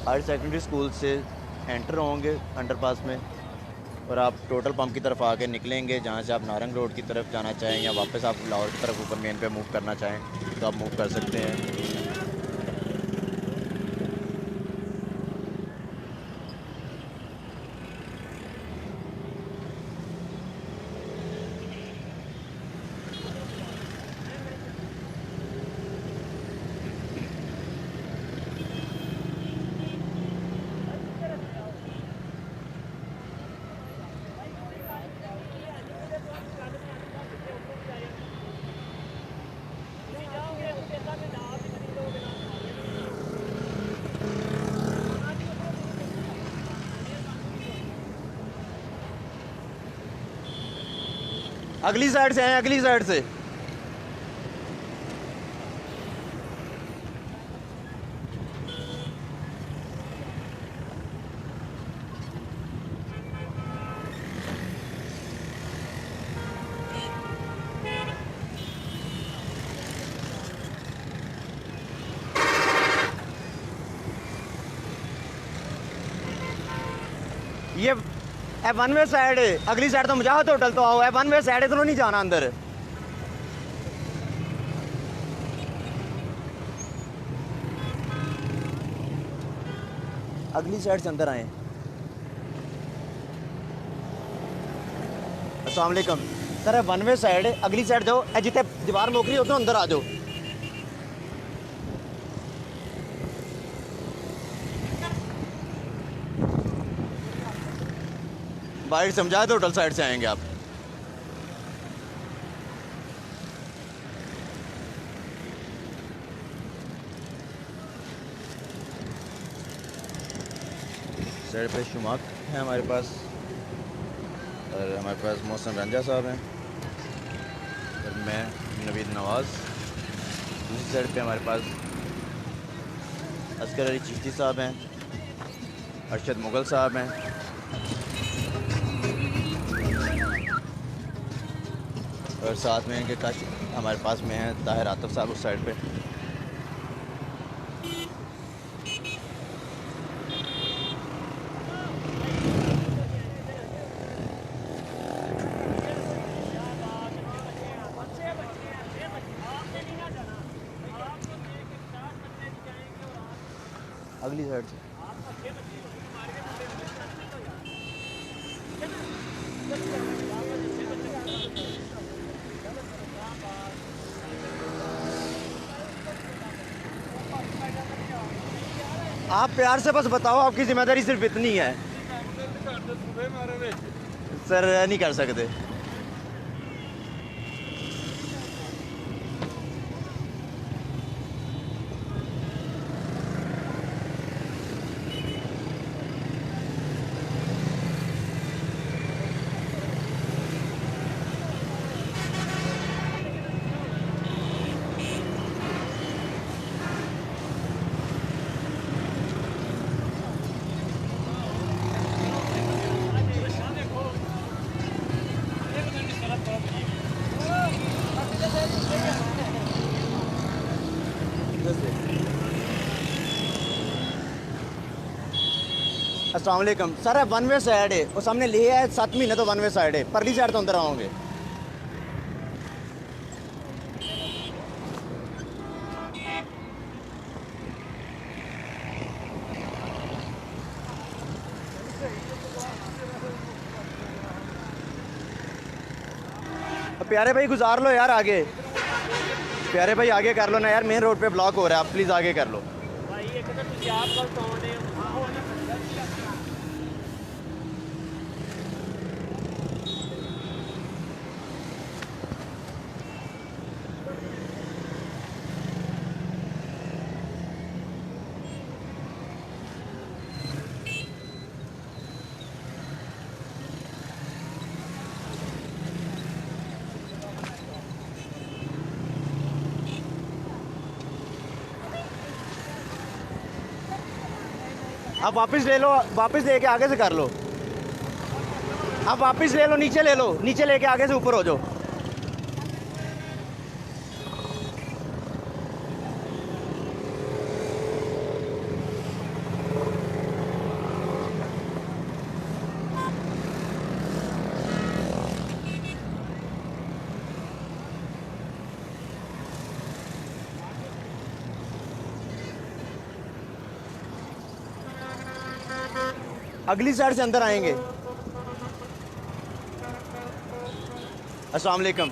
हायर सेकेंडरी स्कूल से एंटर होंगे अंडरपास में और आप टोटल पंप की तरफ आके निकलेंगे। जहाँ से आप नारंग रोड की तरफ जाना चाहें या वापस आप लाहौर की तरफ ऊपर मेन पे मूव करना चाहें तो आप मूव कर सकते हैं। अगली साइड से हैं, अगली साइड से। ये वन वे साइड है, अगली साइड तो मुजाहिद होटल तो आओ, वन वे साइड इधरों नहीं जाना अंदर। अगली साइड से अंदर आए। अस्सलाम वालेकुम सर, वन वे साइड है, अगली साइड जाओ, जितने दीवार मोकरी हो तो अंदर आ जाओ। बाहर समझाए तो होटल साइड से आएंगे आप। साइड पे शुमाक है हमारे पास और हमारे पास मोहसिन रंजा साहब हैं और मैं नवीद नवाज़। दूसरी साइड पे हमारे पास अस्कर अली चिश्ती साहब हैं, अरशद मुगल साहब हैं और साथ में इनके काश हमारे पास में है ताहिर आतिफ साहब उस साइड पे। अगली साइड से आप प्यार से बस बताओ, आपकी जिम्मेदारी सिर्फ इतनी है सर, नहीं कर सकते। अस्सलाम वालेकुम सर, वन वे साइड है और सामने ले है 7 महीने तो वन वे साइड है, परली साइड तो अंदर आओगे। प्यारे भाई गुजार लो यार आगे, प्यारे भाई आगे कर लो ना यार, मेन रोड पे ब्लॉक हो रहा है, आप प्लीज़ आगे कर लो। आप वापस ले लो, वापस लेके आगे से कर लो, आप वापस ले लो, नीचे ले लो, नीचे लेके आगे से ऊपर हो जाओ। अगली साइड से अंदर आएंगे। अस्सलाम वालेकुम,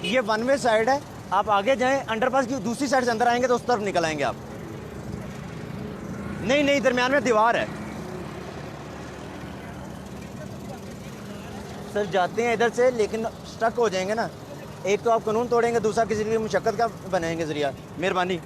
ये वन वे साइड है, आप आगे जाएं, अंडरपास की दूसरी साइड से अंदर आएंगे तो उस तरफ निकल आएंगे आप। नहीं नहीं, दरमियान में दीवार है सर, जाते हैं इधर से लेकिन स्टक हो जाएंगे ना, एक तो आप कानून तोड़ेंगे, दूसरा किसी की मुशक्कत का बनाएंगे जरिया। मेहरबानी।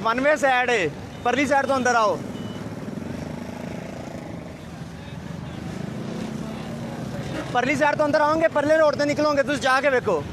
वन वे साइड है, परली साइड तो अंदर आओ। परली साइड तो अंदर आओगे, परले रोड से निकलोगे तुम जाके देखो।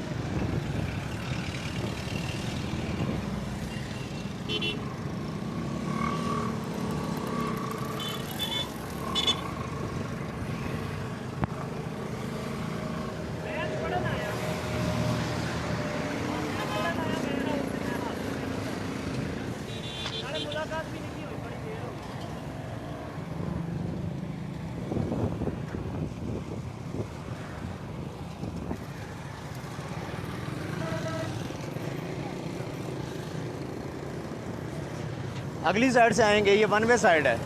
अगली साइड से आएंगे, ये वन वे साइड है,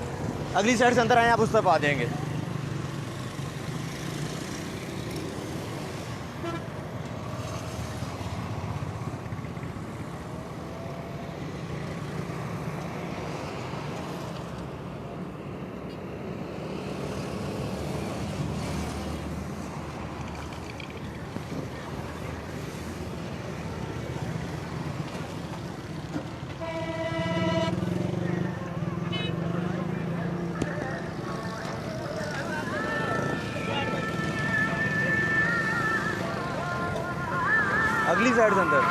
अगली साइड से अंदर आए आप उस तरफ आ जाएंगे। अगली साइड से अंदर।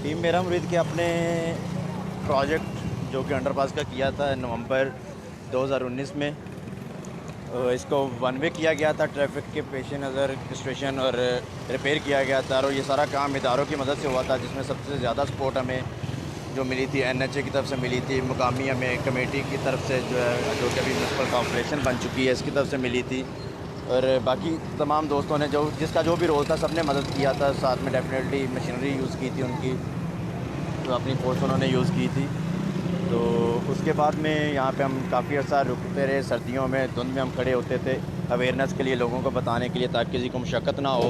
टीम मेरा मुरीद के अपने प्रोजेक्ट जो कि अंडरपास का किया था नवंबर 2019 में, इसको वन वे किया गया था ट्रैफिक के पेश नज़र स्टेशन, और रिपेयर किया गया था, और ये सारा काम इदारों की मदद से हुआ था, जिसमें सबसे ज़्यादा सपोर्ट हमें जो मिली थी NHA की तरफ से मिली थी, मुकामी हमें कमेटी की तरफ से जो है, जो कि अभी म्यूनसिपल कॉर्पोरेशन बन चुकी है, इसकी तरफ से मिली थी, और बाकी तमाम दोस्तों ने जो जिसका जो भी रोल था सब ने मदद किया था। साथ में डेफिनेटली मशीनरी यूज़ की थी उनकी, तो अपनी फोर्स उन्होंने यूज़ की थी। तो उसके बाद में यहाँ पे हम काफ़ी अर्सा रुकते रहे, सर्दियों में धुंध में हम खड़े होते थे अवेयरनेस के लिए, लोगों को बताने के लिए, ताकि किसी को मुशक्क़त ना हो।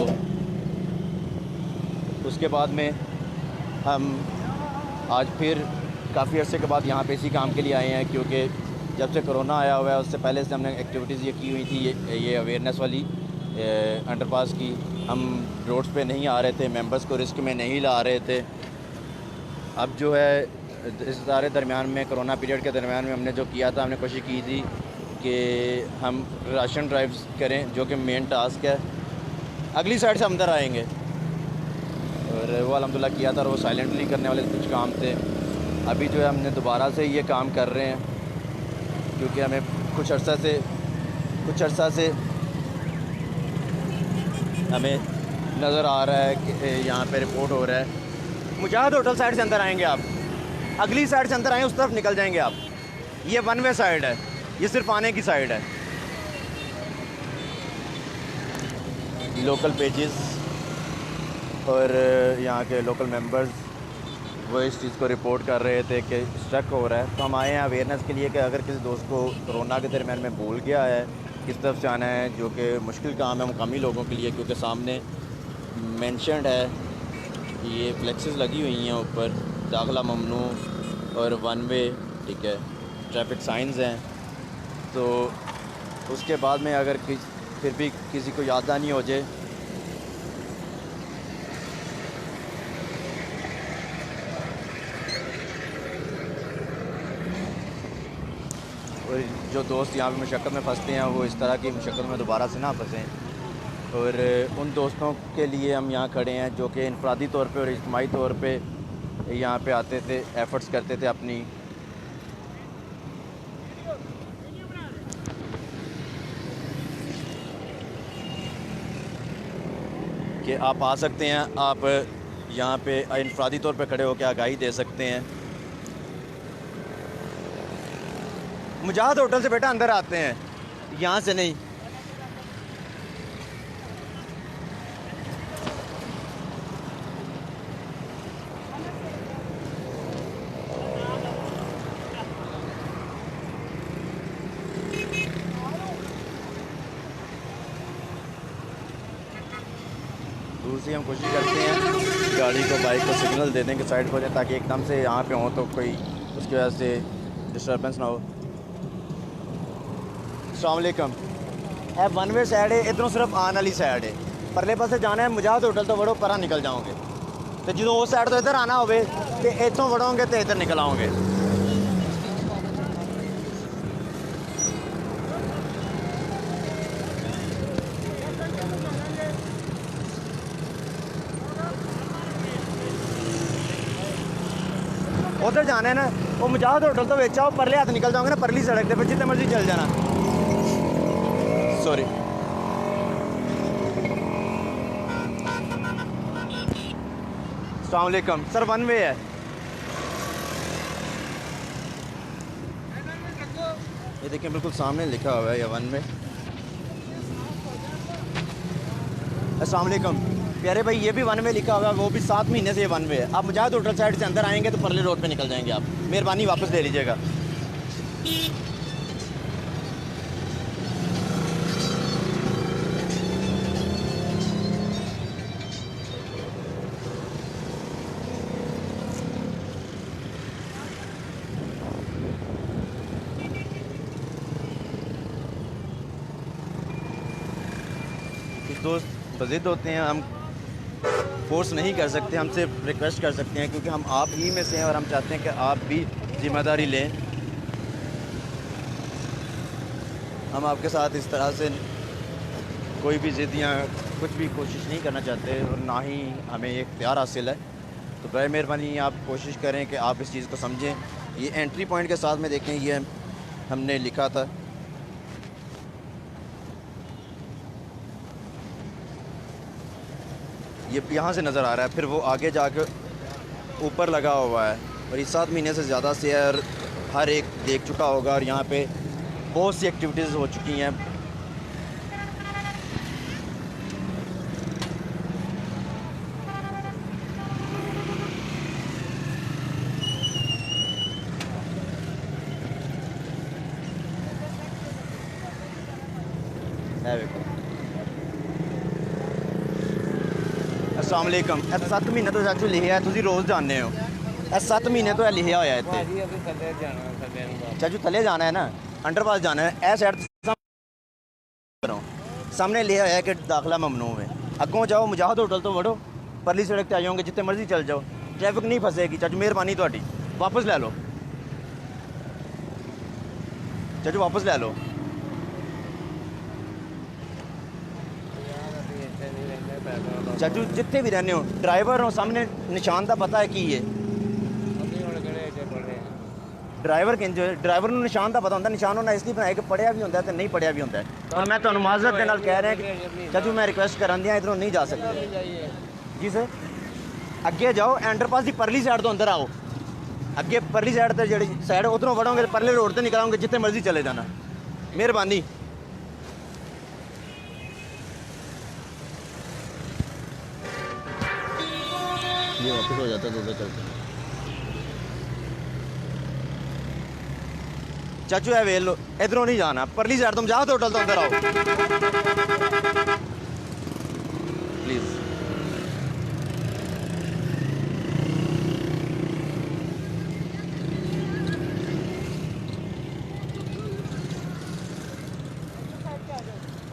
उसके बाद में हम आज फिर काफ़ी अर्से के बाद यहाँ पे इसी काम के लिए आए हैं, क्योंकि जब से कोरोना आया हुआ है उससे पहले से हमने एक्टिविटीज़ ये की हुई थी, ये अवेयरनेस वाली अंडरपास की। हम रोड्स पे नहीं आ रहे थे, मेंबर्स को रिस्क में नहीं ला रहे थे। अब जो है इस सारे दरमियान में, कोरोना पीरियड के दरमियान में हमने जो किया था, हमने कोशिश की थी कि हम राशन ड्राइव्स करें, जो कि मेन टास्क है। अगली साइड से अंदर आएंगे, और वो अल्हम्दुलिल्लाह किया था, और वो साइलेंटली करने वाले कुछ काम थे। अभी जो है हमने दोबारा से ये काम कर रहे हैं, क्योंकि हमें कुछ अर्सा से हमें नज़र आ रहा है कि यहाँ पे रिपोर्ट हो रहा है। मुजाहिद होटल साइड से अंदर आएंगे आप, अगली साइड से अंदर आएँ, उस तरफ निकल जाएंगे आप। ये वन वे साइड है, ये सिर्फ आने की साइड है। लोकल पेजेस और यहाँ के लोकल मेंबर्स वो इस चीज़ को रिपोर्ट कर रहे थे कि स्ट्रक हो रहा है। तो हम आए हैं अवेयरनेस के लिए कि अगर किसी दोस्त को कोरोना के दरमियान में भूल गया है किस तरफ से आना है, जो कि मुश्किल काम है मुकामी लोगों के लिए, क्योंकि सामने मेंशन्ड है, ये फ्लेक्सेस लगी हुई हैं ऊपर, दाखिला ममनू और वन वे, ठीक है, ट्रैफिक साइंस हैं। तो उसके बाद में अगर फिर भी किसी को याद नहीं हो जाए, और जो दोस्त यहाँ पे मुशक्क़त में फंसते हैं वो इस तरह की मुशक्क़त में दोबारा से ना फंसें। और उन दोस्तों के लिए हम यहाँ खड़े हैं जो कि इनफरादी तौर पे और इज्तिमाई तौर पे यहाँ पे आते थे, एफ़र्ट्स करते थे अपनी। कि आप आ सकते हैं, आप यहाँ पे इनफरादी तौर पे खड़े होकर आगाही दे सकते हैं। मुजाहिद होटल से बेटा अंदर आते हैं, यहाँ से नहीं। दूसरी हम कोशिश करते हैं गाड़ी को, बाइक को सिग्नल दे दें कि साइड हो जाए, ताकि एकदम से यहाँ पे हो तो कोई उसकी वजह से डिस्टर्बेंस ना हो। अस्सलाम वालेकुम। वन वे साइड है, इधरों सिर्फ आने वाली साइड है, परले पासे जाना है मुजाहिद होटल तो वड़ो परा निकल जाओगे, तो जो उस साइड तो इधर आना होवे तो इतों वड़ोगे तो इधर निकल आओगे। उधर जाना है ना, वो मुजाहिद होटल तो बेचा हो, परले हाथ निकल जाओगे ना, परली सड़क पे जितने मर्जी चल जाना। सॉरी, अस्सलाम वालेकुम सर, वन वे है। ये देखिए बिल्कुल सामने लिखा हुआ है ये वन वे। अस्सलाम वालेकुम प्यारे भाई, ये भी वन वे लिखा हुआ है, वो भी 7 महीने से ये वन वे है। आप मुजाहिद होटल साइड से अंदर आएंगे तो परले रोड पे निकल जाएंगे आप। मेहरबानी वापस ले लीजिएगा। कुछ दोस्त बज़िद होते हैं, हम फोर्स नहीं कर सकते, हम सिर्फ रिक्वेस्ट कर सकते हैं, क्योंकि हम आप ही में से हैं और हम चाहते हैं कि आप भी ज़िम्मेदारी लें। हम आपके साथ इस तरह से कोई भी ज़िद या कुछ भी कोशिश नहीं करना चाहते, और ना ही हमें ये इख्तियार हासिल है। तो बड़ी मेहरबानी आप कोशिश करें कि आप इस चीज़ को समझें। ये एंट्री पॉइंट के साथ में देखें, ये हमने लिखा था ये यहाँ से नज़र आ रहा है, फिर वो आगे जाके ऊपर लगा हुआ है और ये 7 महीने से ज़्यादा से है और हर एक देख चुका होगा और यहाँ पे बहुत सी एक्टिविटीज़ हो चुकी हैं। अस्सलाम वालेकुम। 7 महीने तो चाचू लिखिਆ है, ਤੁਸੀਂ रोज़ जाने हो। 7 महीने तो लिखिਆ होया इत्थे। ਭਾਜੀ ਅਸੀਂ ਥੱਲੇ ਜਾਣਾ ਥੱਲੇ ਨੂੰ चाचू थले जाना है ना, अंडरपास जाना है। ए साइड सामने लिखा है कि दाखिला ममनू है। अगों जाओ मुजाहिद होटल तो वड़ो, परली सड़क पे आ जाओगे, जितने मर्जी चल जाओ, ट्रैफिक नहीं फंसेगी। चाचू मेहरबानी थोड़ी, वापस ले लो चाचू, वापस ले लो। चाचू जितने भी रहने हो, ड्राइवर हो, सामने निशान का पता है की है ਅਸੀਂ ਹੁਣ ਕਿਹੜੇ ਇੱਥੇ ਪੜੇ ਆ ड्राइवर किंज ड्राइवर ਨੂੰ ਨਿਸ਼ਾਨ ਦਾ ਪਤਾ ਹੁੰਦਾ। ਨਿਸ਼ਾਨ ਉਹਨਾਂ ਇਸ ਲਈ ਬਣਾਇਆ ਕਿ ਪੜਿਆ ਵੀ ਹੁੰਦਾ ਤੇ ਨਹੀਂ ਪੜਿਆ ਵੀ ਹੁੰਦਾ। ਔਰ ਮੈਂ ਤੁਹਾਨੂੰ ਮਾਜ਼ਰਤ ਦੇ ਨਾਲ ਕਹਿ ਰਿਹਾ ਕਿ ਚਾਚੂ ਮੈਂ ਰਿਕੁਐਸਟ ਕਰਨ ਦਿਆਂ ਇਧਰੋਂ ਨਹੀਂ ਜਾ ਸਕਦੇ ਜਾਈਏ ਜੀ ਸਰ। ਅੱਗੇ ਜਾਓ, ਅੰਡਰਪਾਸ ਦੀ ਪਰਲੀ ਸਾਈਡ ਤੋਂ ਅੰਦਰ ਆਓ। ਅੱਗੇ ਪਰਲੀ ਸਾਈਡ ਤੇ ਜਿਹੜੀ ਸਾਈਡ ਉਧਰੋਂ ਵੜੋਗੇ, ਪਰਲੇ ਰੋਡ ਤੇ ਨਿਕਲੋਗੇ, ਜਿੱਥੇ ਮਰਜ਼ੀ ਚਲੇ ਜਾਣਾ। ਮਿਹਰਬਾਨੀ। ये वापस हो जाता है तो उधर चलते हैं। चाचू है वेल लो, इधरों नहीं जाना, परली साइड तुम जाओ तो होटल तो अंदर आओ प्लीज।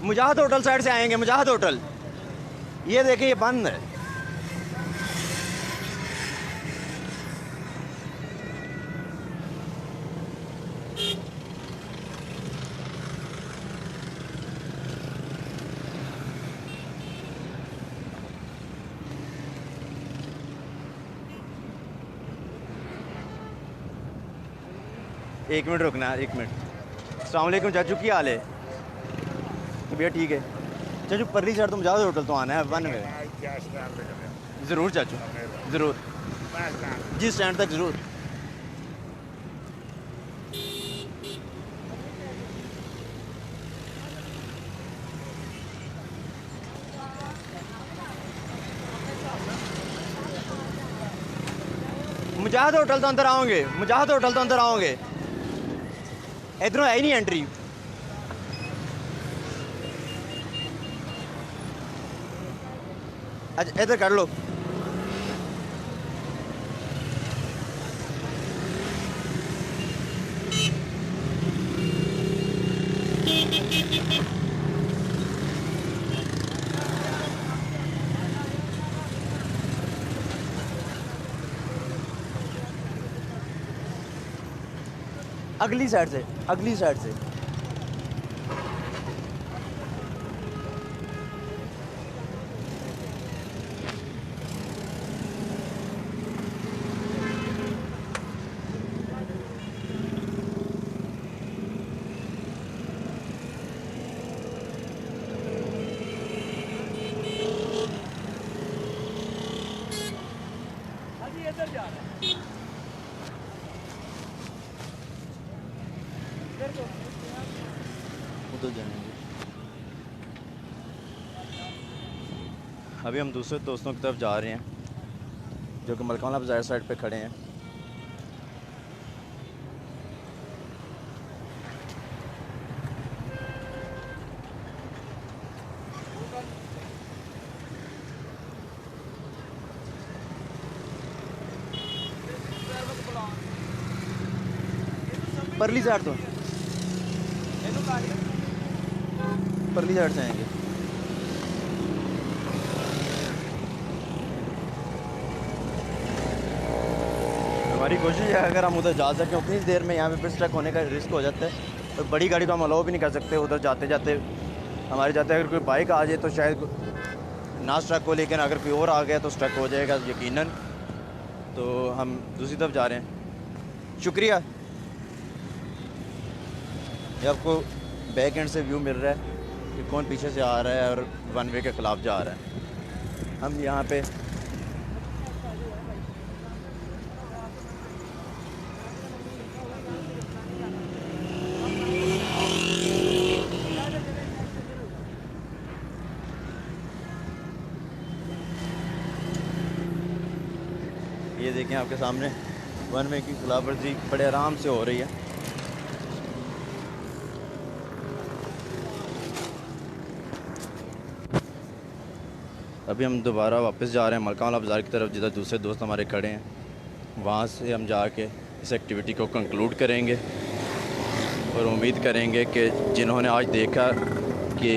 मुजाहिद होटल साइड से आएंगे, मुजाहिद होटल। ये देखिए ये बंद है। एक मिनट रुकना, एक मिनट। अस्सलाम वालेकुम चाचू, की हाल है? भैया ठीक है चाचू, परली साइड तुम जाओ, होटल तो आना है वन में। ज़रूर चाचू, ज़रूर जी, स्टैंड तक ज़रूर। मुजाहिद होटल तो अंदर आओगे, मुजाहिद होटल तो अंदर आओगे, इधरों है ही नहीं एंट्री। अच्छा इधर कर लो। अगली साइड से, अगली साइड से। उधर जाएंगे। अभी हम दूसरे दोस्तों की तरफ जा रहे हैं जो कि मलकाना बाज़ार साइड पे खड़े हैं। परली साइड तो परली साइड से आएंगे। हमारी कोशिश है अगर हम उधर जा सकें उतनी देर में, यहाँ पे फिर स्ट्रक होने का रिस्क हो जाता है। और बड़ी गाड़ी तो हम अलाउ भी नहीं कर सकते उधर जाते जाते। हमारे जाते अगर कोई बाइक आ जाए तो शायद ना स्ट्रक हो, लेकिन अगर कोई और आ गया तो स्ट्रक हो जाएगा यकीनन। तो हम दूसरी तरफ जा रहे हैं। शुक्रिया। ये आपको बैक एंड से व्यू मिल रहा है कि कौन पीछे से आ रहा है और वन वे के ख़िलाफ़ जा रहा है। हम यहाँ पे ये देखें आपके सामने वन वे की खिलाफवर्जी बड़े आराम से हो रही है। अभी हम दोबारा वापस जा रहे हैं मलका वाला बाज़ार की तरफ, जिधर दूसरे दोस्त हमारे खड़े हैं। वहाँ से हम जाके इस एक्टिविटी को कंक्लूड करेंगे और उम्मीद करेंगे कि जिन्होंने आज देखा कि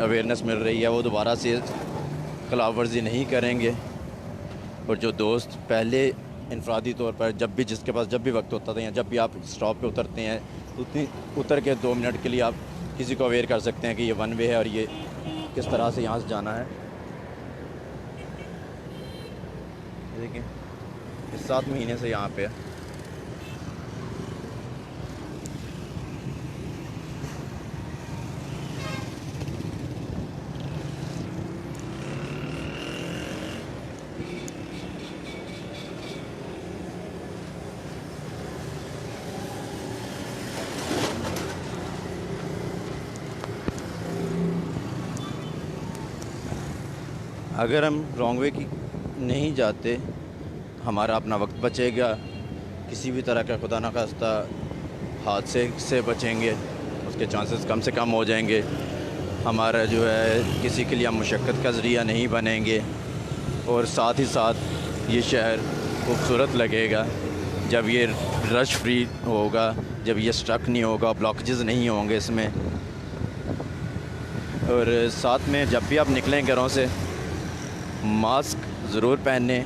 अवेयरनेस मिल रही है वो दोबारा से खिलाफ वर्जी नहीं करेंगे। और जो दोस्त पहले इनफरादी तौर पर जिसके पास जब भी वक्त होता था या जब भी आप स्टॉप पे उतरते हैं उतर के 2 मिनट के लिए आप किसी को अवेयर कर सकते हैं कि ये वन वे है और ये किस तरह से यहाँ से जाना है। देखिए इस 7 महीने से यहाँ पे है। अगर हम रॉन्ग वे की नहीं जाते हमारा अपना वक्त बचेगा, किसी भी तरह का खुदा न खास्ता हादसे से बचेंगे, उसके चांसेस कम से कम हो जाएंगे। हमारा जो है किसी के लिए हम मुशक्क़त का ज़रिया नहीं बनेंगे और साथ ही साथ ये शहर खूबसूरत लगेगा जब ये रश फ्री होगा, जब ये स्ट्रक नहीं होगा, ब्लॉकेजेस नहीं होंगे इसमें। और साथ में जब भी आप निकलें घरों से मास्क ज़रूर पहनें,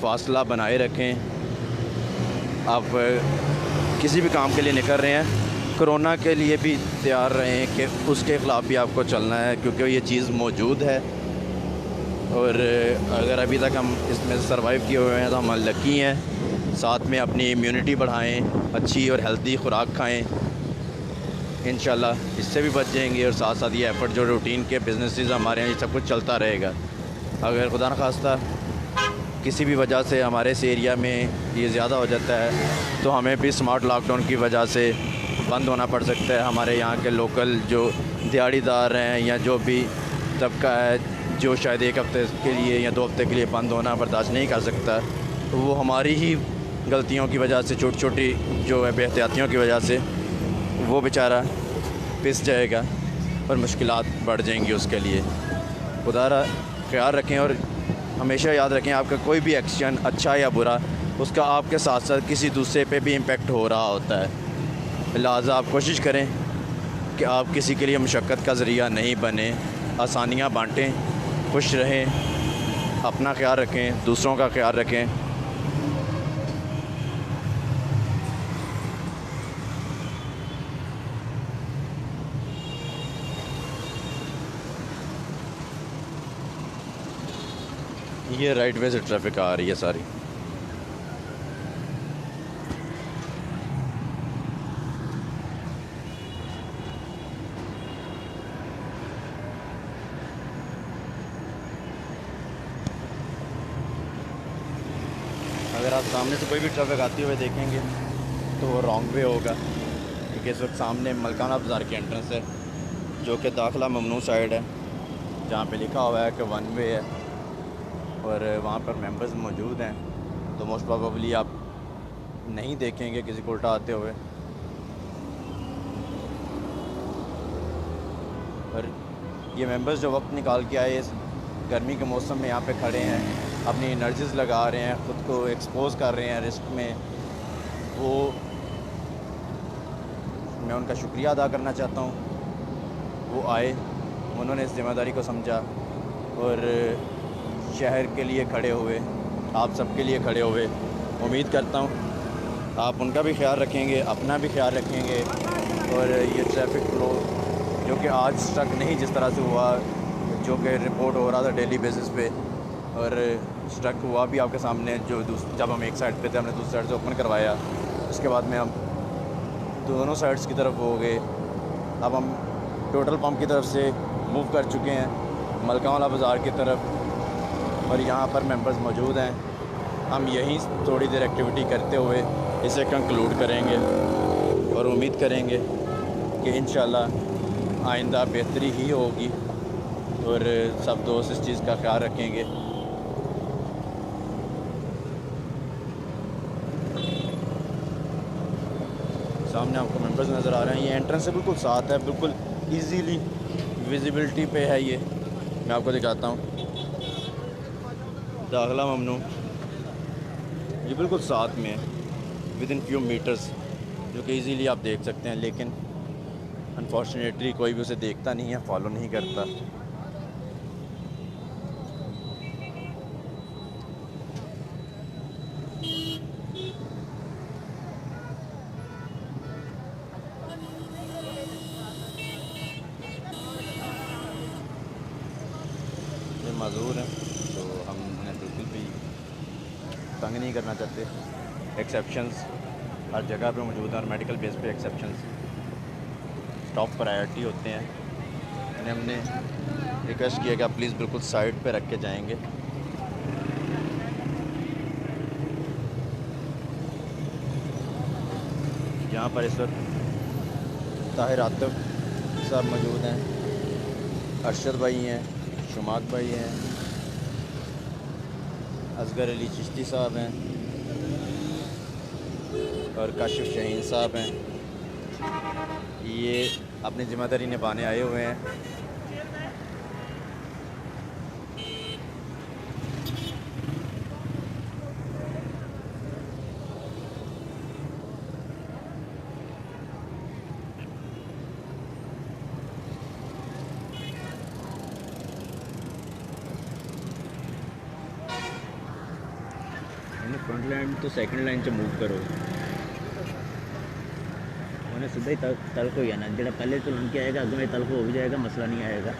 फासला बनाए रखें। आप किसी भी काम के लिए निकल रहे हैं कोरोना के लिए भी तैयार रहें कि उसके ख़िलाफ़ भी आपको चलना है, क्योंकि ये चीज़ मौजूद है। और अगर अभी तक हम इसमें सर्वाइव किए हुए हैं तो हम लकी हैं। साथ में अपनी इम्यूनिटी बढ़ाएं, अच्छी और हेल्दी खुराक खाएं, इंशाल्लाह इससे भी बच जाएंगे। और साथ साथ ये एफर्ट जो रूटीन के बिजनेसेस हमारे यहाँ ये सब कुछ चलता रहेगा। अगर खुदा न खास्ता किसी भी वजह से हमारे इस एरिया में ये ज़्यादा हो जाता है तो हमें भी स्मार्ट लॉकडाउन की वजह से बंद होना पड़ सकता है। हमारे यहाँ के लोकल जो दिहाड़ीदार हैं या जो भी तबका है जो शायद 1 हफ़्ते के लिए या 2 हफ़्ते के लिए बंद होना बर्दाश्त नहीं कर सकता, तो वो हमारी ही गलतियों की वजह से, छोटी छोटी जो है बेहतियातियों की वजह से वो बेचारा पिस जाएगा और मुश्किलात बढ़ जाएंगी उसके लिए। खुदा ख्याल रखें और हमेशा याद रखें आपका कोई भी एक्शन अच्छा या बुरा उसका आपके साथ साथ किसी दूसरे पे भी इम्पेक्ट हो रहा होता है। लिहाजा आप कोशिश करें कि आप किसी के लिए मुशक्क़त का ज़रिया नहीं बने, आसानियाँ बांटें, खुश रहें, अपना ख्याल रखें, दूसरों का ख्याल रखें। ये राइट वे से ट्रैफिक आ रही है सारी। अगर आप सामने से कोई भी ट्रैफिक आती हुए देखेंगे तो वो रॉन्ग वे होगा, क्योंकि इस वक्त सामने मलकाना बाज़ार की एंट्रेंस है जो कि दाखिला ममनू साइड है, जहाँ पे लिखा हुआ है कि 1 वे है और वहाँ पर मेंबर्स मौजूद हैं। तो मोस्ट प्रोबेबली आप नहीं देखेंगे किसी को उल्टा आते हुए। और ये मेंबर्स जो वक्त निकाल के आए इस गर्मी के मौसम में यहाँ पे खड़े हैं, अपनी एनर्जीज़ लगा रहे हैं, ख़ुद को एक्सपोज कर रहे हैं रिस्क में, वो मैं उनका शुक्रिया अदा करना चाहता हूँ। वो आए, उन्होंने इस ज़िम्मेदारी को समझा और शहर के लिए खड़े हुए, आप सबके लिए खड़े हुए। उम्मीद करता हूँ आप उनका भी ख्याल रखेंगे, अपना भी ख्याल रखेंगे। और ये ट्रैफिक फ्लो जो कि आज स्ट्रक नहीं जिस तरह से हुआ, जो कि रिपोर्ट हो रहा था डेली बेसिस पे, और स्ट्रक हुआ भी आपके सामने, जो जब हम एक साइड पे थे हमने दूसरी साइड से ओपन करवाया, उसके बाद में हम दोनों साइड्स की तरफ हो गए। अब हम टोटल पंप की तरफ से मूव कर चुके हैं मलका वाला बाज़ार की तरफ। और यहाँ पर मेंबर्स मौजूद हैं। हम यहीं थोड़ी देर एक्टिविटी करते हुए इसे कंक्लूड करेंगे और उम्मीद करेंगे कि इंशाल्लाह आइंदा बेहतरी ही होगी और सब दोस्त इस चीज़ का ख्याल रखेंगे। सामने आपको मेंबर्स नज़र आ रहे हैं। ये एंट्रेंस से बिल्कुल साथ है, बिल्कुल इजीली विजिबिलिटी पे है। ये मैं आपको दिखाता हूँ, दाखिला ममनू, ये बिल्कुल साथ में है, विद इन फ्यू मीटर्स, जो कि इजीली आप देख सकते हैं। लेकिन अनफॉर्चुनेटली कोई भी उसे देखता नहीं है, फॉलो नहीं करता। ये माजूर हैं, तो हम उन्हें बिल्कुल भी तंग नहीं करना चाहते। एक्सेप्शंस हर जगह पे मौजूद हैं और मेडिकल बेस पे एक्सेप्शंस टॉप प्रायोरिटी होते हैं। इन्हें हमने रिक्वेस्ट किया कि आप प्लीज़ बिल्कुल साइड पे रख के जाएंगे। यहाँ पर इस वक्त ताहिर आतिफ साहब मौजूद हैं, अरशद भाई हैं, शुमात भाई हैं, असगर अली चिश्ती साहब हैं और काशिफ शहीन साहब हैं। ये अपनी ज़िम्मेदारी निभाने आए हुए हैं। फ्रंट लाइन तो सेकंड लाइन से मूव करो, उन्हें सीधा ही तल को ही आना। जो पहले तो उनके आएगा, अगले तल को हो भी जाएगा, मसला नहीं आएगा।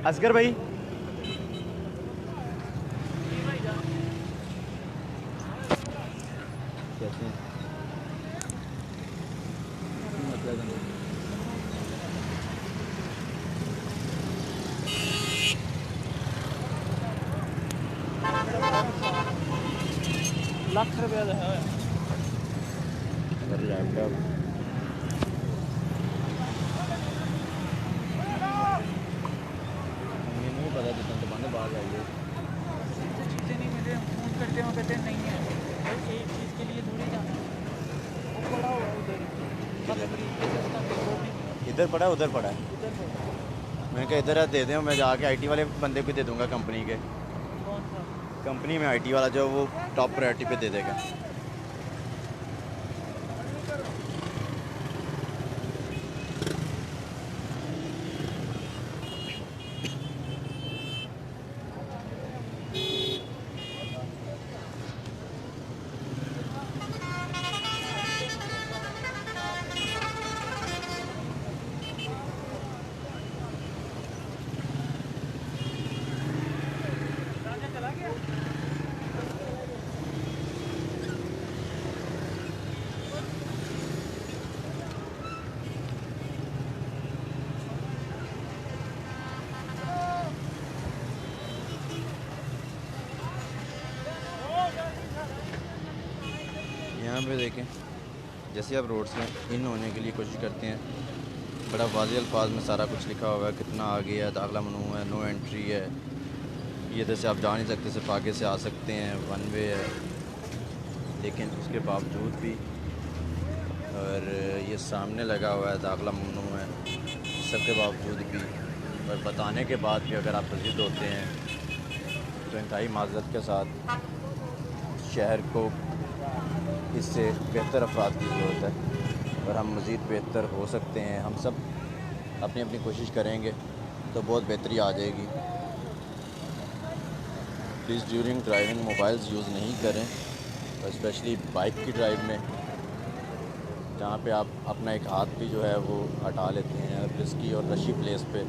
असगर भाई, कैसे मतलब ਲੱਖ ਰੁਪਏ ਦਾ ਹੈ लैपटॉप ये नहीं पता जितना तो बंद बाहर जाइए। चीज़ें नहीं मिले, फोन करते हो कहते नहीं है भाई, एक चीज़ के लिए थोड़ी जाना है। वो पड़ा हुआ है उधर, बस तरीके से उसका वो भी इधर पड़ा है उधर पड़ा है। उधर पड़ा है। मैंने कहा इधर दे दें, मैं जाके आईटी वाले बंदे को दे दूंगा, कंपनी के, कौन सा कंपनी में आईटी वाला जो वो टॉप प्रायोरिटी पे दे देगा। चला गया। यहाँ पे देखें, जैसे आप रोड से इन होने के लिए कोशिश करते हैं, बड़ा वाज़ेह अल्फाज में सारा कुछ लिखा हुआ है, कितना आगे है, दाखिला ममनू है, नो एंट्री है, ये जैसे आप जा नहीं सकते, सिर्फ आगे से आ सकते हैं, वन वे है। लेकिन उसके बावजूद भी, और ये सामने लगा हुआ है, दाखिला ममनू है, सबके बावजूद भी और बताने के बाद भी अगर आप ज़िद होते हैं तो इंतहाई माज़रत के साथ शहर को इससे बेहतर अफराद की ज़रूरत है और हम मज़ीद बेहतर हो सकते हैं। हम सब अपनी अपनी कोशिश करेंगे तो बहुत बेहतरी आ जाएगी। Please during driving mobiles use नहीं करें, स्पेशली बाइक की ड्राइव में, जहाँ पे आप अपना एक हाथ भी जो है वो हटा लेते हैं और रिस्की और रशी प्लेस पे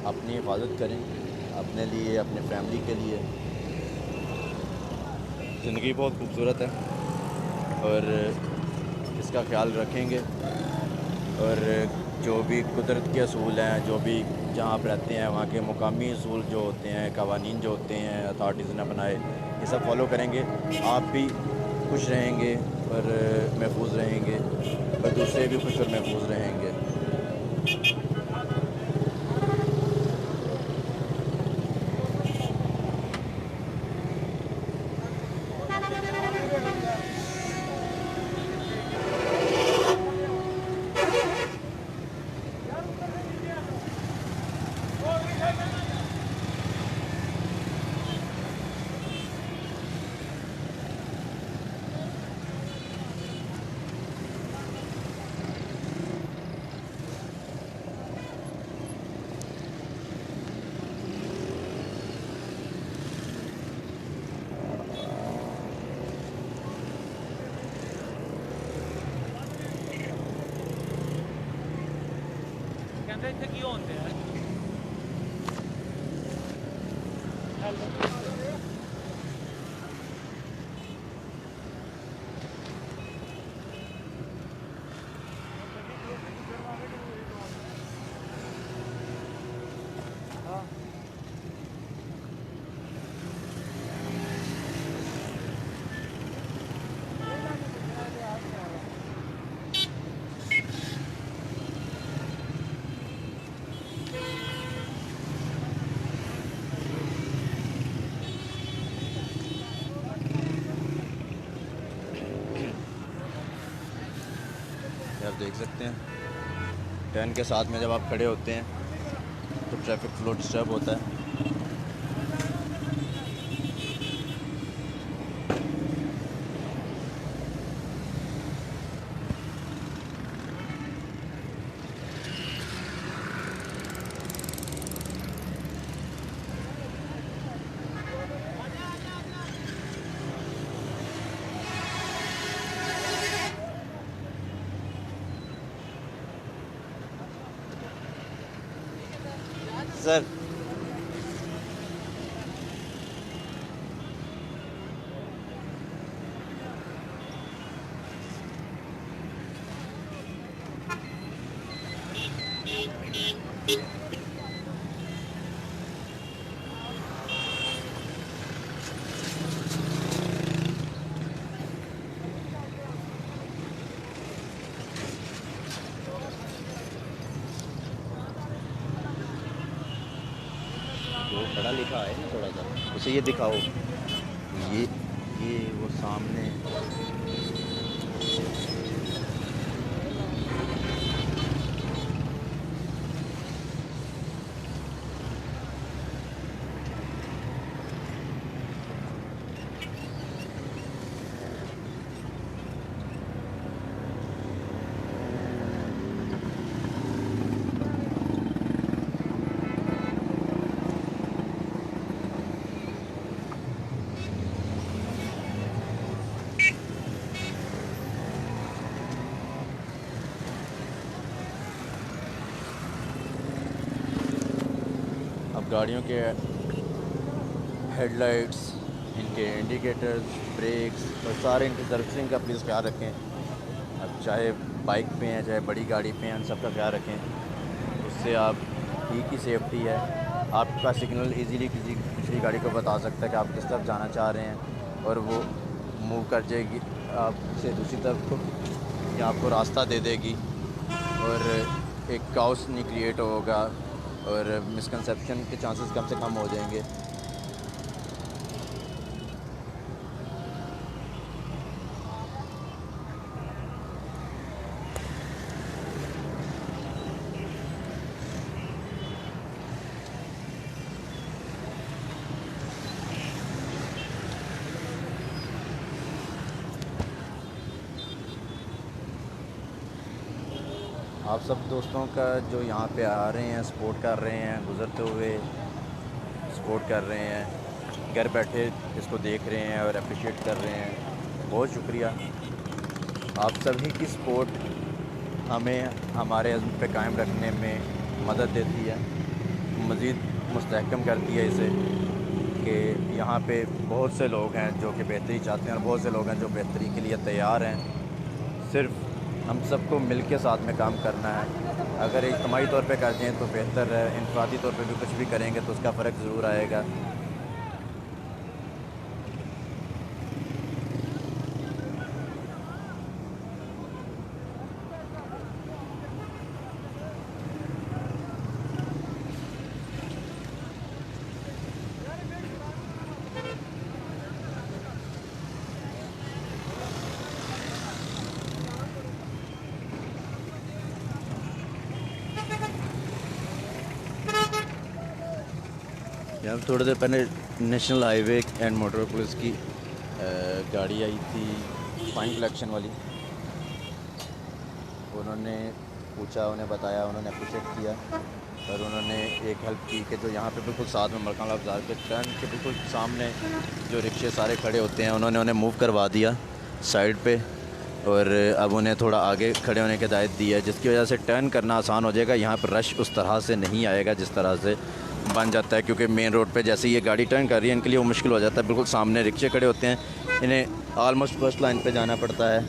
अपनी हिफाजत करें, अपने लिए, अपने फैमिली के लिए। ज़िंदगी बहुत खूबसूरत है और इसका ख्याल रखेंगे और जो भी कुदरत के असूल हैं, जो भी जहाँ आप रहते हैं वहाँ के मुकामी असूल जो होते हैं, कवानीन जो होते हैं अथॉरिटीज़ ने बनाए, ये सब फॉलो करेंगे, आप भी खुश रहेंगे और महफूज रहेंगे और दूसरे भी खुश और महफूज रहेंगे। कहते इतने क्यों होते हैं? आप देख सकते हैं टर्न के साथ में जब आप खड़े होते हैं तो ट्रैफिक फ्लो डिस्टर्ब होता है। सर वो पढ़ा लिखा है ना थोड़ा सा। उसे ये दिखाओ, ये वो सामने अब गाड़ियों के हेडलाइट्स, इनके इंडिकेटर्स, ब्रेक्स और सारे इनकी सर्विसिंग का प्लीज़ ख्याल रखें। अब चाहे बाइक पे हैं चाहे बड़ी गाड़ी पे हैं, उन सब का ख्याल रखें। उससे आप की सेफ्टी है। आपका सिग्नल इजीली किसी पिछली गाड़ी को बता सकता है कि आप किस तरफ जाना चाह रहे हैं और वो मूव कर जाएगी आपसे दूसरी तरफ को, या आपको रास्ता दे देगी और एक काउस नहीं क्रिएट होगा और मिसकंसेप्शन के चांसेस कम से कम हो जाएंगे। आप सब दोस्तों का जो यहाँ पे आ रहे हैं, सपोर्ट कर रहे हैं, गुज़रते हुए सपोर्ट कर रहे हैं, घर बैठे इसको देख रहे हैं और अप्रिशिएट कर रहे हैं, बहुत शुक्रिया। आप सभी की सपोर्ट हमें हमारे अज़्म पे कायम रखने में मदद देती है, मज़ीद मुस्तहकम करती है इसे कि यहाँ पे बहुत से लोग हैं जो कि बेहतरी चाहते हैं और बहुत से लोग हैं जो बेहतरी के लिए तैयार हैं। सिर्फ हम सबको मिल के साथ में काम करना है। अगर इज्तिमाई तौर पे करते हैं तो बेहतर है, इनफरादी तौर पे भी कुछ भी करेंगे तो उसका फ़र्क ज़रूर आएगा। यहाँ थोड़ी देर पहले national highway and motor police की गाड़ी आई थी फाइन कलेक्शन वाली। उन्होंने पूछा, उन्हें बताया, उन्होंने अप्रिशिएट किया और उन्होंने एक हेल्प की कि जो यहाँ पे बिल्कुल साथ में मलकाना बाज़ार के टर्न के बिल्कुल सामने जो रिक्शे सारे खड़े होते हैं उन्होंने उन्हें मूव करवा दिया साइड पे और अब उन्हें थोड़ा आगे खड़े होने की हिदायत दी है, जिसकी वजह से टर्न करना आसान हो जाएगा। यहाँ पर रश उस तरह से नहीं आएगा जिस तरह से बन जाता है, क्योंकि मेन रोड पे जैसे ये गाड़ी टर्न कर रही है इनके लिए वो मुश्किल हो जाता है। बिल्कुल सामने रिक्शे खड़े होते हैं, इन्हें आलमोस्ट फर्स्ट लाइन पे जाना पड़ता है,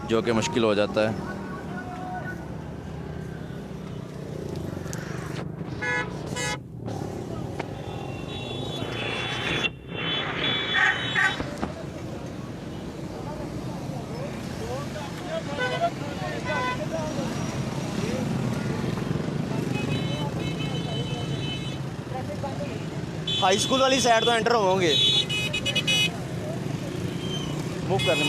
जो कि मुश्किल हो जाता है। हाई स्कूल वाली साइड तो एंटर होंगे। मूव कर ले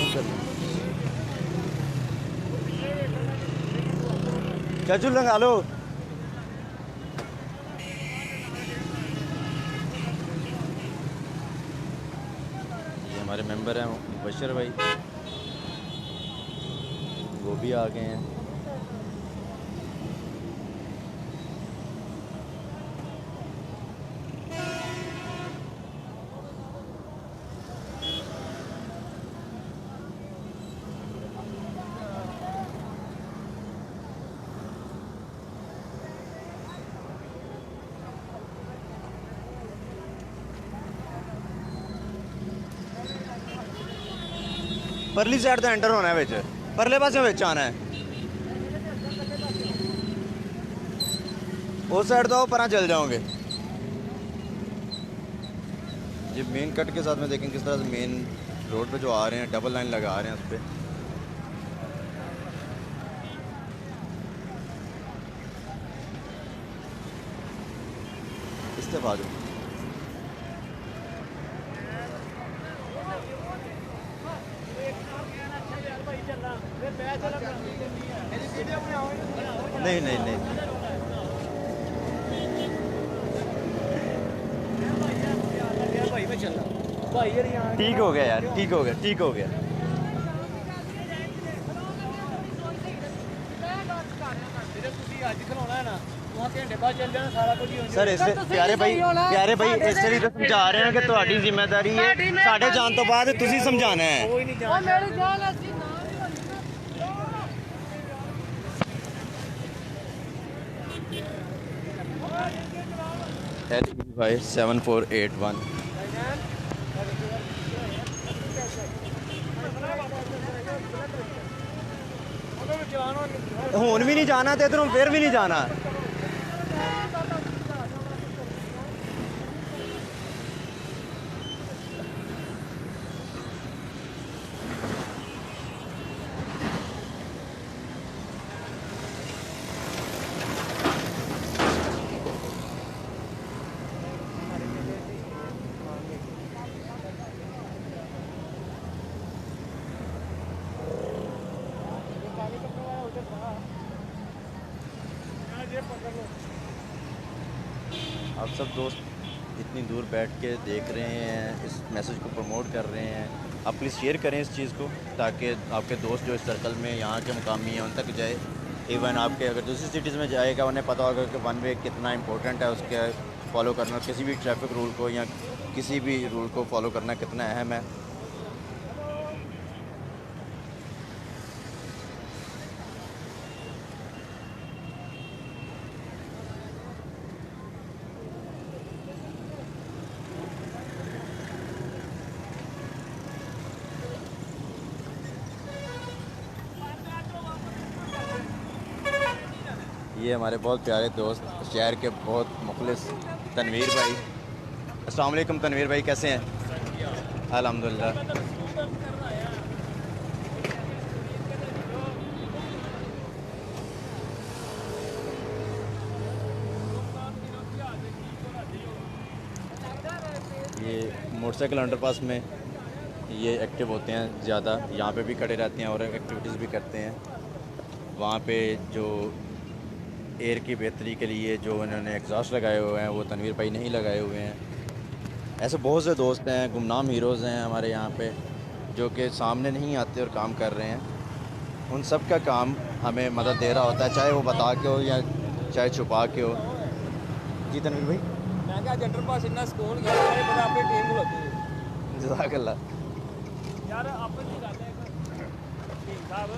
चाचू लगा लो। ये हमारे मेंबर हैं बशर भाई, वो भी आ गए हैं। परली साइड तो एंटर होना है, बिच परले पासे बिच आना है। उस साइड तो पर चल जाओगे। ये मेन कट के साथ में देखें किस तरह से मेन रोड पे जो आ रहे हैं डबल लाइन लगा रहे हैं उस पर। इस्तेफा दो। नहीं नहीं नहीं ठीक हो गया यार, ठीक हो गया, ठीक हो गया। सर इससे प्यारे भाई इससे भी तो समझा रहे हैं कि ਤੁਹਾਡੀ ਜ਼ਿੰਮੇਵਾਰੀ है, साढ़े जान तो बाद तुसी समझाना है। LE 7481। हुन भी नहीं जाना तो इधरों फिर भी नहीं जाना। आप सब दोस्त इतनी दूर बैठ के देख रहे हैं, इस मैसेज को प्रमोट कर रहे हैं, आप प्लीज़ शेयर करें इस चीज़ को ताकि आपके दोस्त जो इस सर्कल में यहाँ के मुकामी हैं उन तक जाए। इवन आपके अगर दूसरी सिटीज़ में जाएगा उन्हें पता होगा कि वन वे कितना इंपॉर्टेंट है, उसके फॉलो करना, किसी भी ट्रैफिक रूल को या किसी भी रूल को फॉलो करना कितना अहम है। ये हमारे बहुत प्यारे दोस्त शहर के बहुत मुखलिस तनवीर भाई। अस्सलाम वालेकुम तनवीर भाई, कैसे हैं? अल्हम्दुलिल्लाह। ये मोटरसाइकिल अंडरपास में ये एक्टिव होते हैं ज़्यादा, यहाँ पे भी खड़े रहते हैं और एक्टिविटीज़ भी करते हैं। वहाँ पे जो एयर की बेहतरी के लिए जो इन्होंने एग्जॉस्ट लगाए हुए हैं वो तनवीर भाई नहीं लगाए हुए हैं। ऐसे बहुत से दोस्त हैं, गुमनाम हीरोज़ हैं हमारे यहाँ पे, जो कि सामने नहीं आते और काम कर रहे हैं। उन सब का काम हमें मदद दे रहा होता है, चाहे वो बता के हो या चाहे छुपा के हो। जी तनवीर भाई, मैं क्या जंटर पास इतना स्कूल गया है, बड़ा अपनी टीम खलोती है जज़ाकल्लाह। यार आपस में जाते हैं टीम साहब।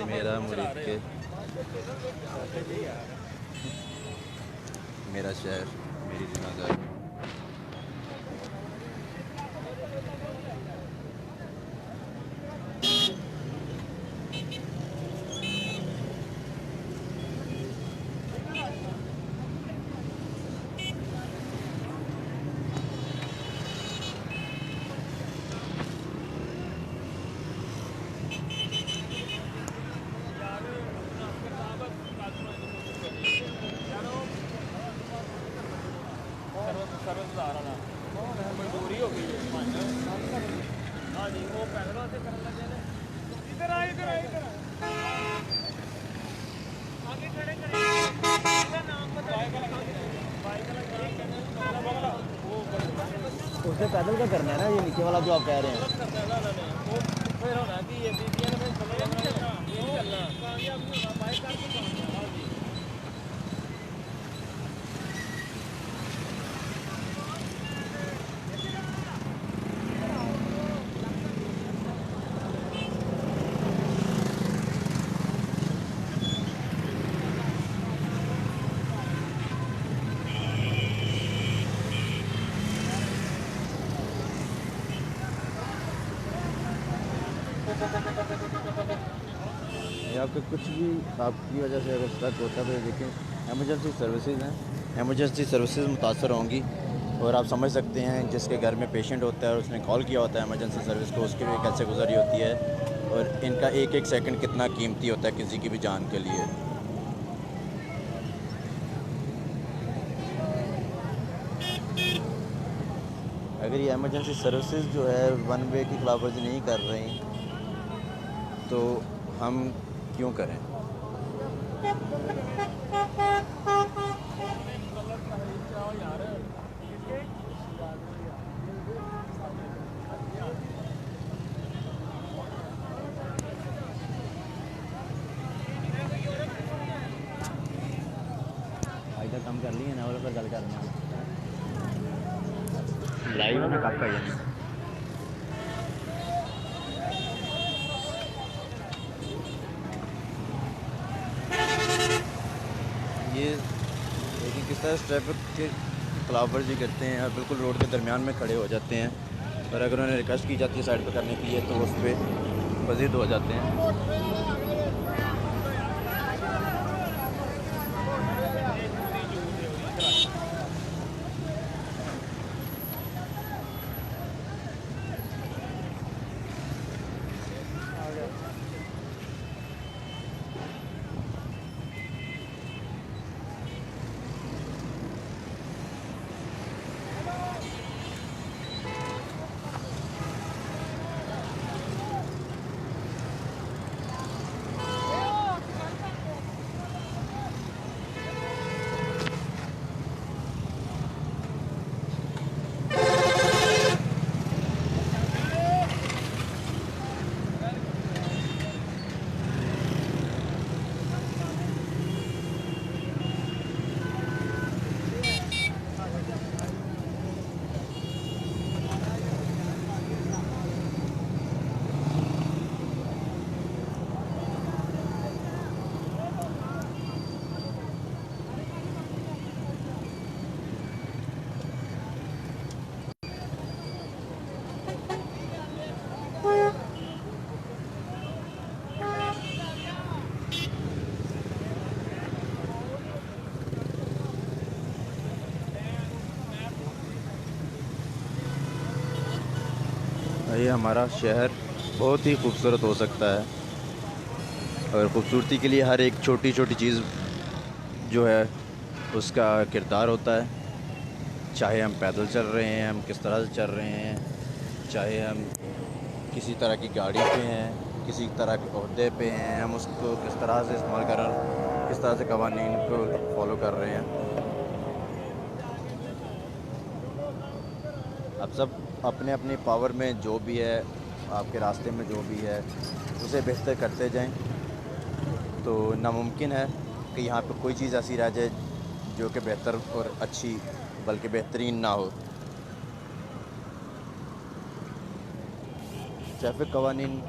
मेरा मुरीद के मेरा शहर मेरी जिम्मेदारी। मजदूरी हो गई हाँ जी, वो पैदल से करने लगे ने। इधर आ इधर आ इधर आगे खड़े खड़े इसका नाम बताइए। उससे पैदल का करना है ना, ये नीचे वाला जो आप कह रहे हैं। फिर होना कि ये बीबियां ने समझ नहीं करना कामयाब नहीं होगा बाइक करके कामयाब जी। आपके कुछ भी आपकी वजह से अगर स्ट्रक होता है तो देखें एमरजेंसी सर्विसेज हैं, एमरजेंसी सर्विसेज मुतासर होंगी। और आप समझ सकते हैं जिसके घर में पेशेंट होता है और उसने कॉल किया होता है एमरजेंसी सर्विस को, उसकी भी कैसे गुजरी होती है और इनका एक एक सेकंड कितना कीमती होता है किसी की भी जान के लिए। अगर ये एमरजेंसी सर्विसेज जो है वन वे की खिलाफवर्जी नहीं कर रही तो हम क्यों करें? फायदा कम कर लिए ना, वाले पर गल करना लाइव में कब कर जाना। ये लेकिन किस तरह ट्रैफिक के खिलाफ वर्जी करते हैं और बिल्कुल रोड के दरमियान में खड़े हो जाते हैं और अगर उन्हें रिक्वेस्ट की जाती है साइड पर करने के लिए तो उस पर मज़ीद हो जाते हैं। भाई हमारा शहर बहुत ही खूबसूरत हो सकता है, और ख़ूबसूरती के लिए हर एक छोटी छोटी चीज़ जो है उसका किरदार होता है। चाहे हम पैदल चल रहे हैं, हम किस तरह से चल रहे हैं, चाहे हम किसी तरह की गाड़ी पे हैं, किसी तरह के ओहदे पे हैं, हम उसको किस तरह से इस्तेमाल कर रहे हैं, किस तरह से कवानीन को फॉलो कर रहे हैं। अब सब अपने अपने पावर में जो भी है, आपके रास्ते में जो भी है उसे बेहतर करते जाएं। तो नामुमकिन है कि यहाँ पे कोई चीज़ ऐसी रह जाए जो कि बेहतर और अच्छी बल्कि बेहतरीन ना हो। ट्रैफिक कवानीन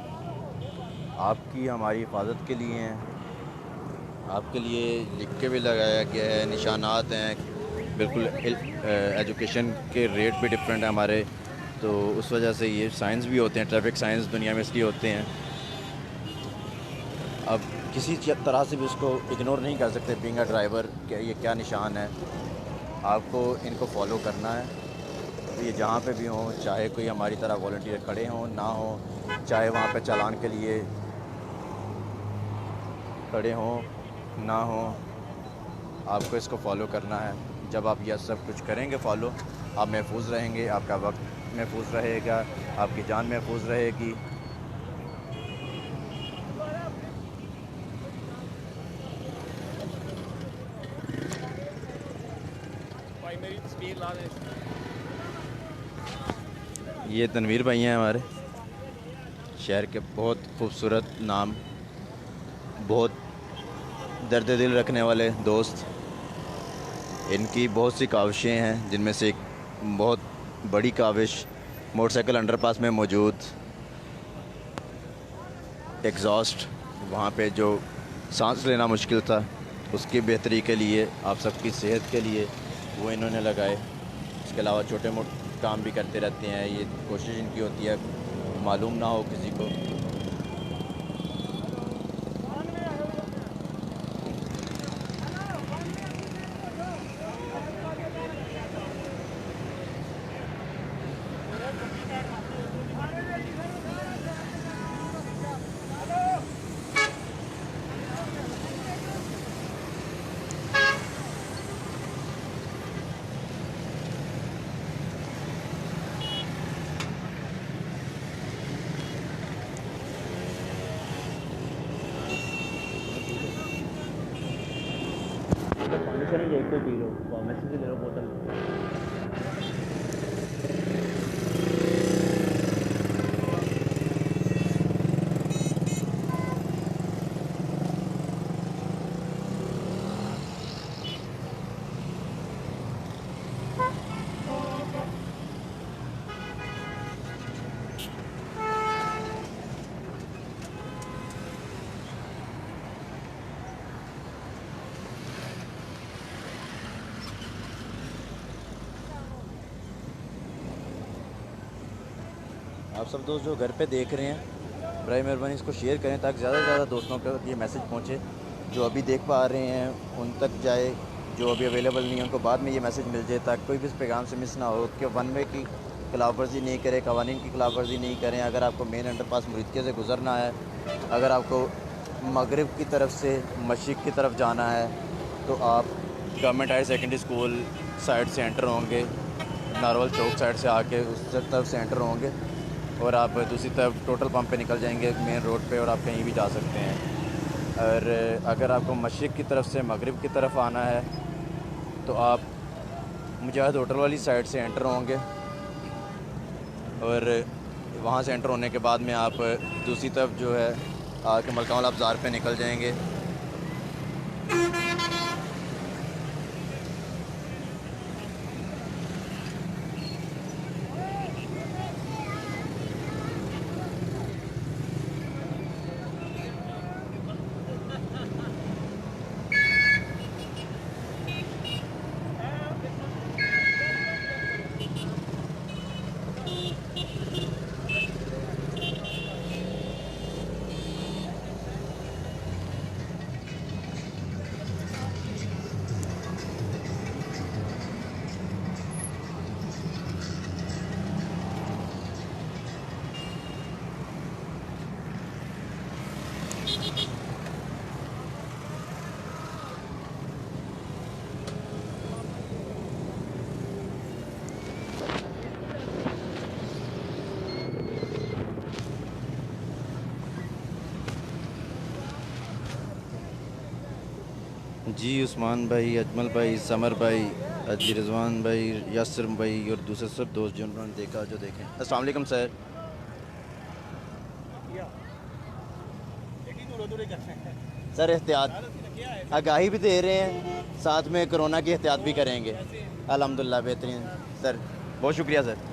आपकी हमारी हिफाजत के लिए हैं, आपके लिए लिख के भी लगाया गया है, निशानात हैं, बिल्कुल एजुकेशन के रेट भी डिफरेंट है हमारे, तो उस वजह से ये साइंस भी होते हैं। ट्रैफिक साइंस दुनिया में इसलिए होते हैं। अब किसी तरह से भी उसको इग्नोर नहीं कर सकते बीइंग अ ड्राइवर कि ये क्या निशान है, आपको इनको फॉलो करना है। तो ये जहाँ पे भी हों, चाहे कोई हमारी तरह वॉलंटियर खड़े हों ना हो, चाहे वहाँ पे चालान के लिए खड़े हों ना हो, आपको इसको फॉलो करना है। जब आप यह सब कुछ करेंगे फॉलो, आप महफूज रहेंगे, आपका वक्त महफूज रहेगा, आपकी जान महफूज रहेगी। भाई मेरी तस्वीर ला दे। ये तनवीर भाई हैं हमारे शहर के बहुत खूबसूरत नाम, बहुत दर्द दिल रखने वाले दोस्त। इनकी बहुत सी काविशें हैं, जिनमें से एक बहुत बड़ी काविश मोटरसाइकिल अंडरपास में मौजूद एग्जॉस्ट, वहाँ पे जो सांस लेना मुश्किल था, उसकी बेहतरी के लिए, आप सबकी सेहत के लिए वो इन्होंने लगाए। इसके अलावा छोटे मोटे काम भी करते रहते हैं। ये कोशिश इनकी होती है मालूम ना हो किसी को। पानी से नहीं एक तो पी लो, फार्मेसी से ले लो बोतल। आप सब दोस्त जो घर पे देख रहे हैं, बराए मेहरबानी इसको शेयर करें ताकि ज़्यादा से ज़्यादा दोस्तों तक ये मैसेज पहुँचे। जो अभी देख पा रहे हैं उन तक जाए, जो अभी अवेलेबल नहीं है उनको बाद में ये मैसेज मिल जाए, ताकि कोई भी इस पैगाम से मिस ना हो कि वन वे की खिलाफ वर्जी नहीं करें, कवानीन की खिलाफ वर्जी नहीं करें। अगर आपको मेन अंडरपास मुरीदके से गुजरना है, अगर आपको मगरिब की तरफ से मशरिक़ की तरफ जाना है, तो आप government higher secondary school side से एंटर होंगे, नारवल चौक साइड से आके उस तरफ से एंटर होंगे और आप दूसरी तरफ टोटल पंप पे निकल जाएंगे मेन रोड पे, और आप कहीं भी जा सकते हैं। और अगर आपको मशरिक़ की तरफ से मगरिब की तरफ आना है तो आप मुजाहिद होटल वाली साइड से एंटर होंगे, और वहाँ से एंटर होने के बाद में आप दूसरी तरफ जो है आके मलकान अब्ज़ार पे निकल जाएंगे। जी उस्मान भाई, अजमल भाई, समर भाई, अजी रिजवान भाई, यासर भाई और दूसरे सब दोस्त जिन्होंने देखा जो देखें। अस्सलाम वालेकुम सर। सर एहतियात आगाही भी दे रहे हैं, साथ में कोरोना की एहतियात भी करेंगे। अल्हम्दुलिल्लाह बेहतरीन सर, बहुत शुक्रिया सर।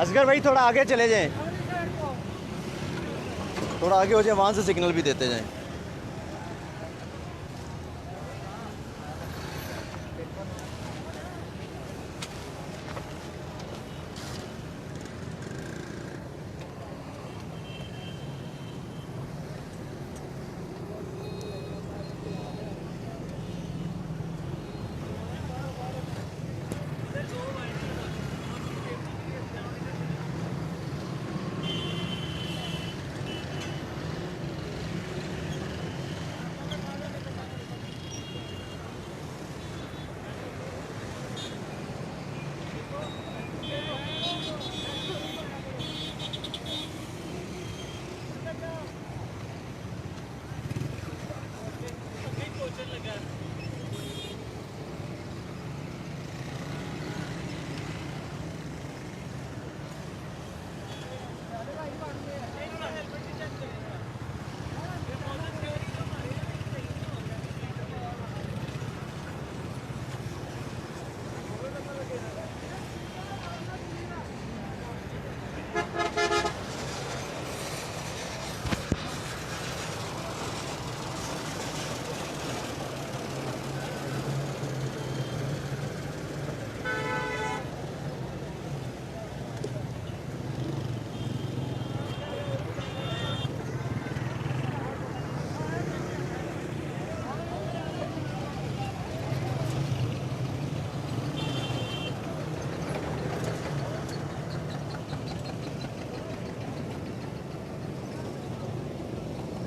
असगर भाई थोड़ा आगे चले जाएं, थोड़ा आगे हो जाए, वहाँ से सिग्नल भी देते जाएं।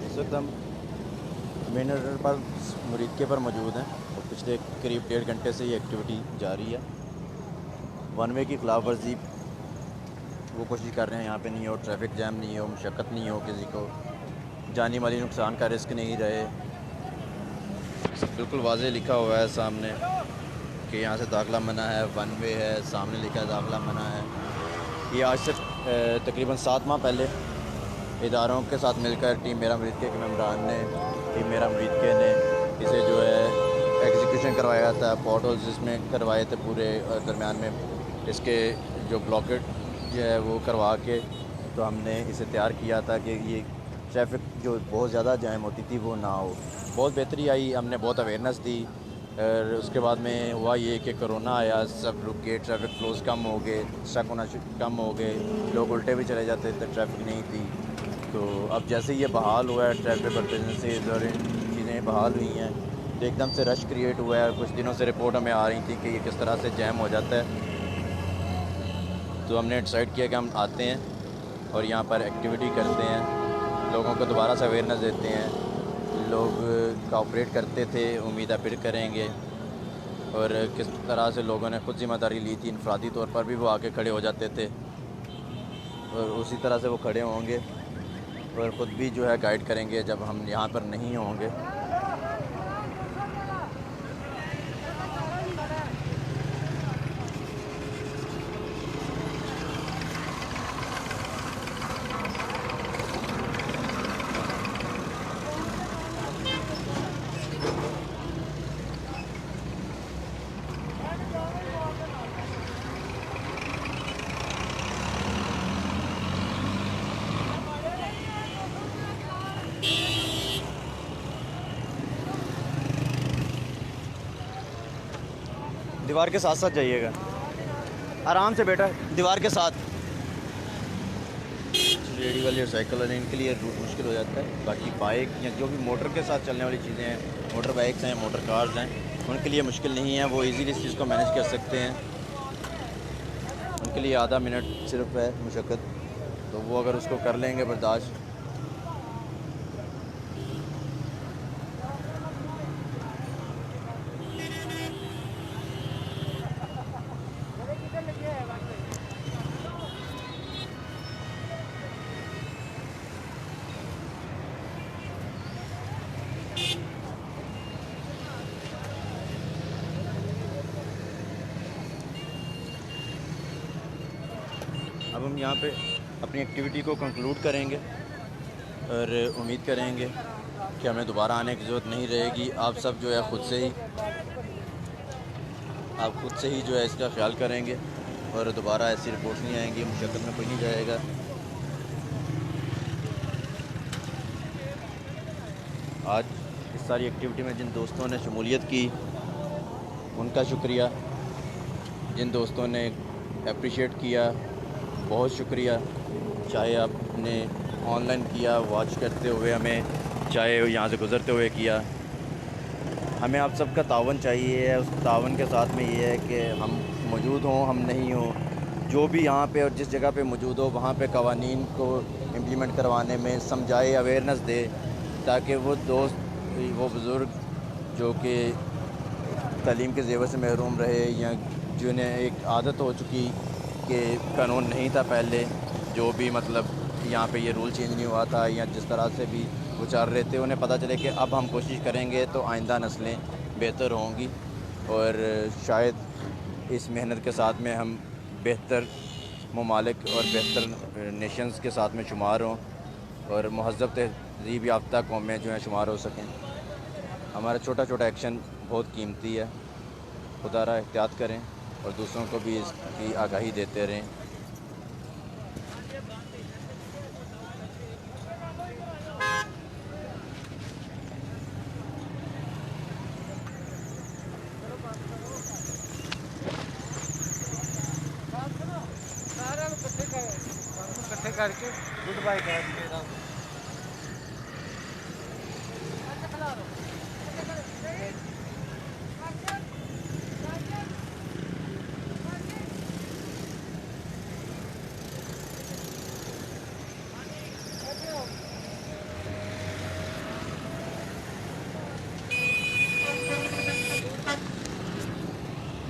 इस वक्त हम मेन रोड पर मुरीद के पर मौजूद हैं और पिछले करीब 1.5 घंटे से ये एक्टिविटी जारी है। वन वे की खिलाफ वर्जी वो कोशिश कर रहे हैं यहाँ पे नहीं हो, ट्रैफिक जैम नहीं हो, मशक्क़त नहीं हो, किसी को जानी माली नुकसान का रिस्क नहीं रहे। बिल्कुल वाज़े लिखा हुआ है सामने कि यहाँ से दाखिला मना है, वन वे है, सामने लिखा है दाखिला मना है। ये आज से तकरीबन 7 माह पहले इदारों के साथ मिलकर टीम मेरा मुरीद के मेम्बरान ने, टीम मेरा मुरीद के ने इसे जो है एग्जीक्यूशन करवाया था, पॉट होल्स इसमें करवाए थे पूरे दरमियान में इसके जो ब्लॉकेट जो है वो करवा के, तो हमने इसे तैयार किया था कि ये ट्रैफिक जो बहुत ज़्यादा जैम होती थी वो ना हो। बहुत बेहतरी आई, हमने बहुत अवेयरनेस दी और उसके बाद में हुआ ये कि कोरोना आया, सब रुक गए, ट्रैफिक फ्लोज कम हो गए, स्टक होना कम हो गए, लोग उल्टे भी चले जाते थे, ट्रैफिक नहीं थी। तो अब जैसे ये बहाल हुआ है, ट्रैफिक और बिजनेसेस और चीज़ें बहाल हुई हैं, तो एकदम से रश क्रिएट हुआ है। कुछ दिनों से रिपोर्ट हमें आ रही थी कि ये किस तरह से जैम हो जाता है। तो हमने डिसाइड किया कि हम आते हैं और यहाँ पर एक्टिविटी करते हैं, लोगों को दोबारा से अवेयरनेस देते हैं। लोग कोऑपरेट करते थे, उम्मीद है फिर करेंगे। और किस तरह से लोगों ने खुद जिम्मेदारी ली थी, इनफरादी तौर पर भी वो आके खड़े हो जाते थे और उसी तरह से वो खड़े होंगे और ख़ुद भी जो है गाइड करेंगे जब हम यहाँ पर नहीं होंगे। दीवार के साथ साथ जाइएगा, आराम से बेटा, दीवार के साथ। रेडी वाली और साइकिल वाले इनके लिए रूट मुश्किल हो जाता है। बाकी बाइक या जो भी मोटर के साथ चलने वाली चीज़ें हैं, मोटर बाइक्स हैं, मोटर कार्स हैं, उनके लिए मुश्किल नहीं है, वो इजीली इस चीज़ को मैनेज कर सकते हैं। उनके लिए आधा मिनट सिर्फ है मुशक्क़त, तो वो अगर उसको कर लेंगे बर्दाश्त। अब हम यहाँ पे अपनी एक्टिविटी को कंक्लूड करेंगे और उम्मीद करेंगे कि हमें दोबारा आने की ज़रूरत नहीं रहेगी। आप सब जो है ख़ुद से ही जो है इसका ख्याल करेंगे और दोबारा ऐसी रिपोर्ट्स नहीं आएंगी, मुशक्क़त में कोई नहीं जाएगा। आज इस सारी एक्टिविटी में जिन दोस्तों ने शमूलियत की उनका शुक्रिया, जिन दोस्तों ने अप्रिशिएट किया बहुत शुक्रिया। चाहे आपने ऑनलाइन किया वॉच करते हुए हमें, चाहे यहाँ से गुज़रते हुए किया, हमें आप सबका तावन चाहिए। उस तावन के साथ में ये है कि हम मौजूद हों, हम नहीं हों, जो भी यहाँ पे और जिस जगह पे मौजूद हो वहाँ पे कवानीन को इम्प्लीमेंट करवाने में समझाए, अवेयरनेस दे, ताकि वो दोस्त, वो बुज़ुर्ग जो कि तालीम के ज़ेवर से महरूम रहे या जिन्हें एक आदत हो चुकी कि कानून नहीं था पहले, जो भी मतलब यहाँ पे ये रूल चेंज नहीं हुआ था या जिस तरह से भी वो चल रहे थे, उन्हें पता चले कि अब हम कोशिश करेंगे तो आइंदा नस्लें बेहतर होंगी और शायद इस मेहनत के साथ में हम बेहतर ममालिक और बेहतर नेशंस के साथ में शुमार हों और महज़्ज़ब तहज़ीब याफ्ता कौमें जो हैं शुमार हो सकें। हमारा छोटा छोटा एक्शन बहुत कीमती है। खुदारा एहतियात करें और दूसरों को भी इसकी आगाही देते रहें। इकट्ठे करके गुड बाय कर देना।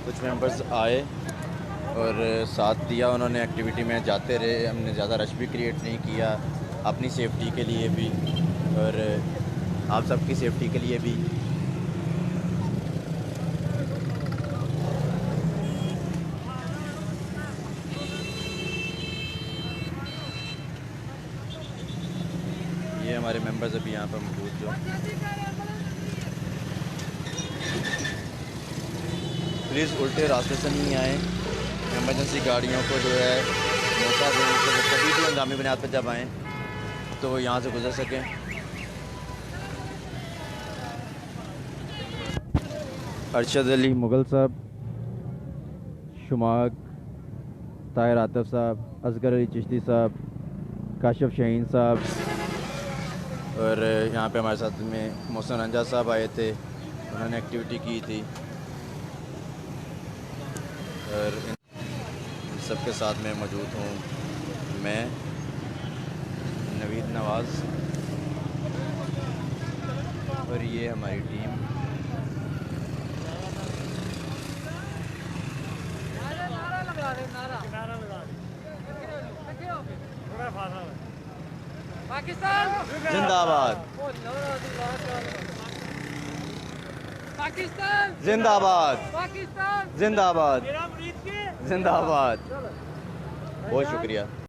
कुछ मेंबर्स आए और साथ दिया, उन्होंने एक्टिविटी में जाते रहे, हमने ज़्यादा रश भी क्रिएट नहीं किया, अपनी सेफ्टी के लिए भी और आप सबकी सेफ्टी के लिए भी। ये हमारे मेंबर्स अभी यहाँ पर मौजूद जो, प्लीज़ उल्टे रास्ते से नहीं आएँ। एमरजेंसी गाड़ियों को जो है मौका दें कि कभी भी हंगामी बुनियाद पर जब आएँ तो वो यहाँ से गुजर सकें। अरशद अली मुग़ल साहब, शुमाक, ताहिर आतिफ साहब, असगर अली चिश्ती साहब, काशिफ शाहीन साहब और यहाँ पे हमारे साथ में मोहसिन रंजा साहब आए थे, उन्होंने एक्टिविटी की थी और इन सबके साथ में मौजूद हूँ मैं, नवीद नवाज़, और ये हमारी टीम। पाकिस्तान जिंदाबाद, पाकिस्तान जिंदाबाद, पाकिस्तान जिंदाबाद, मेरा मुरीद के जिंदाबाद। बहुत शुक्रिया।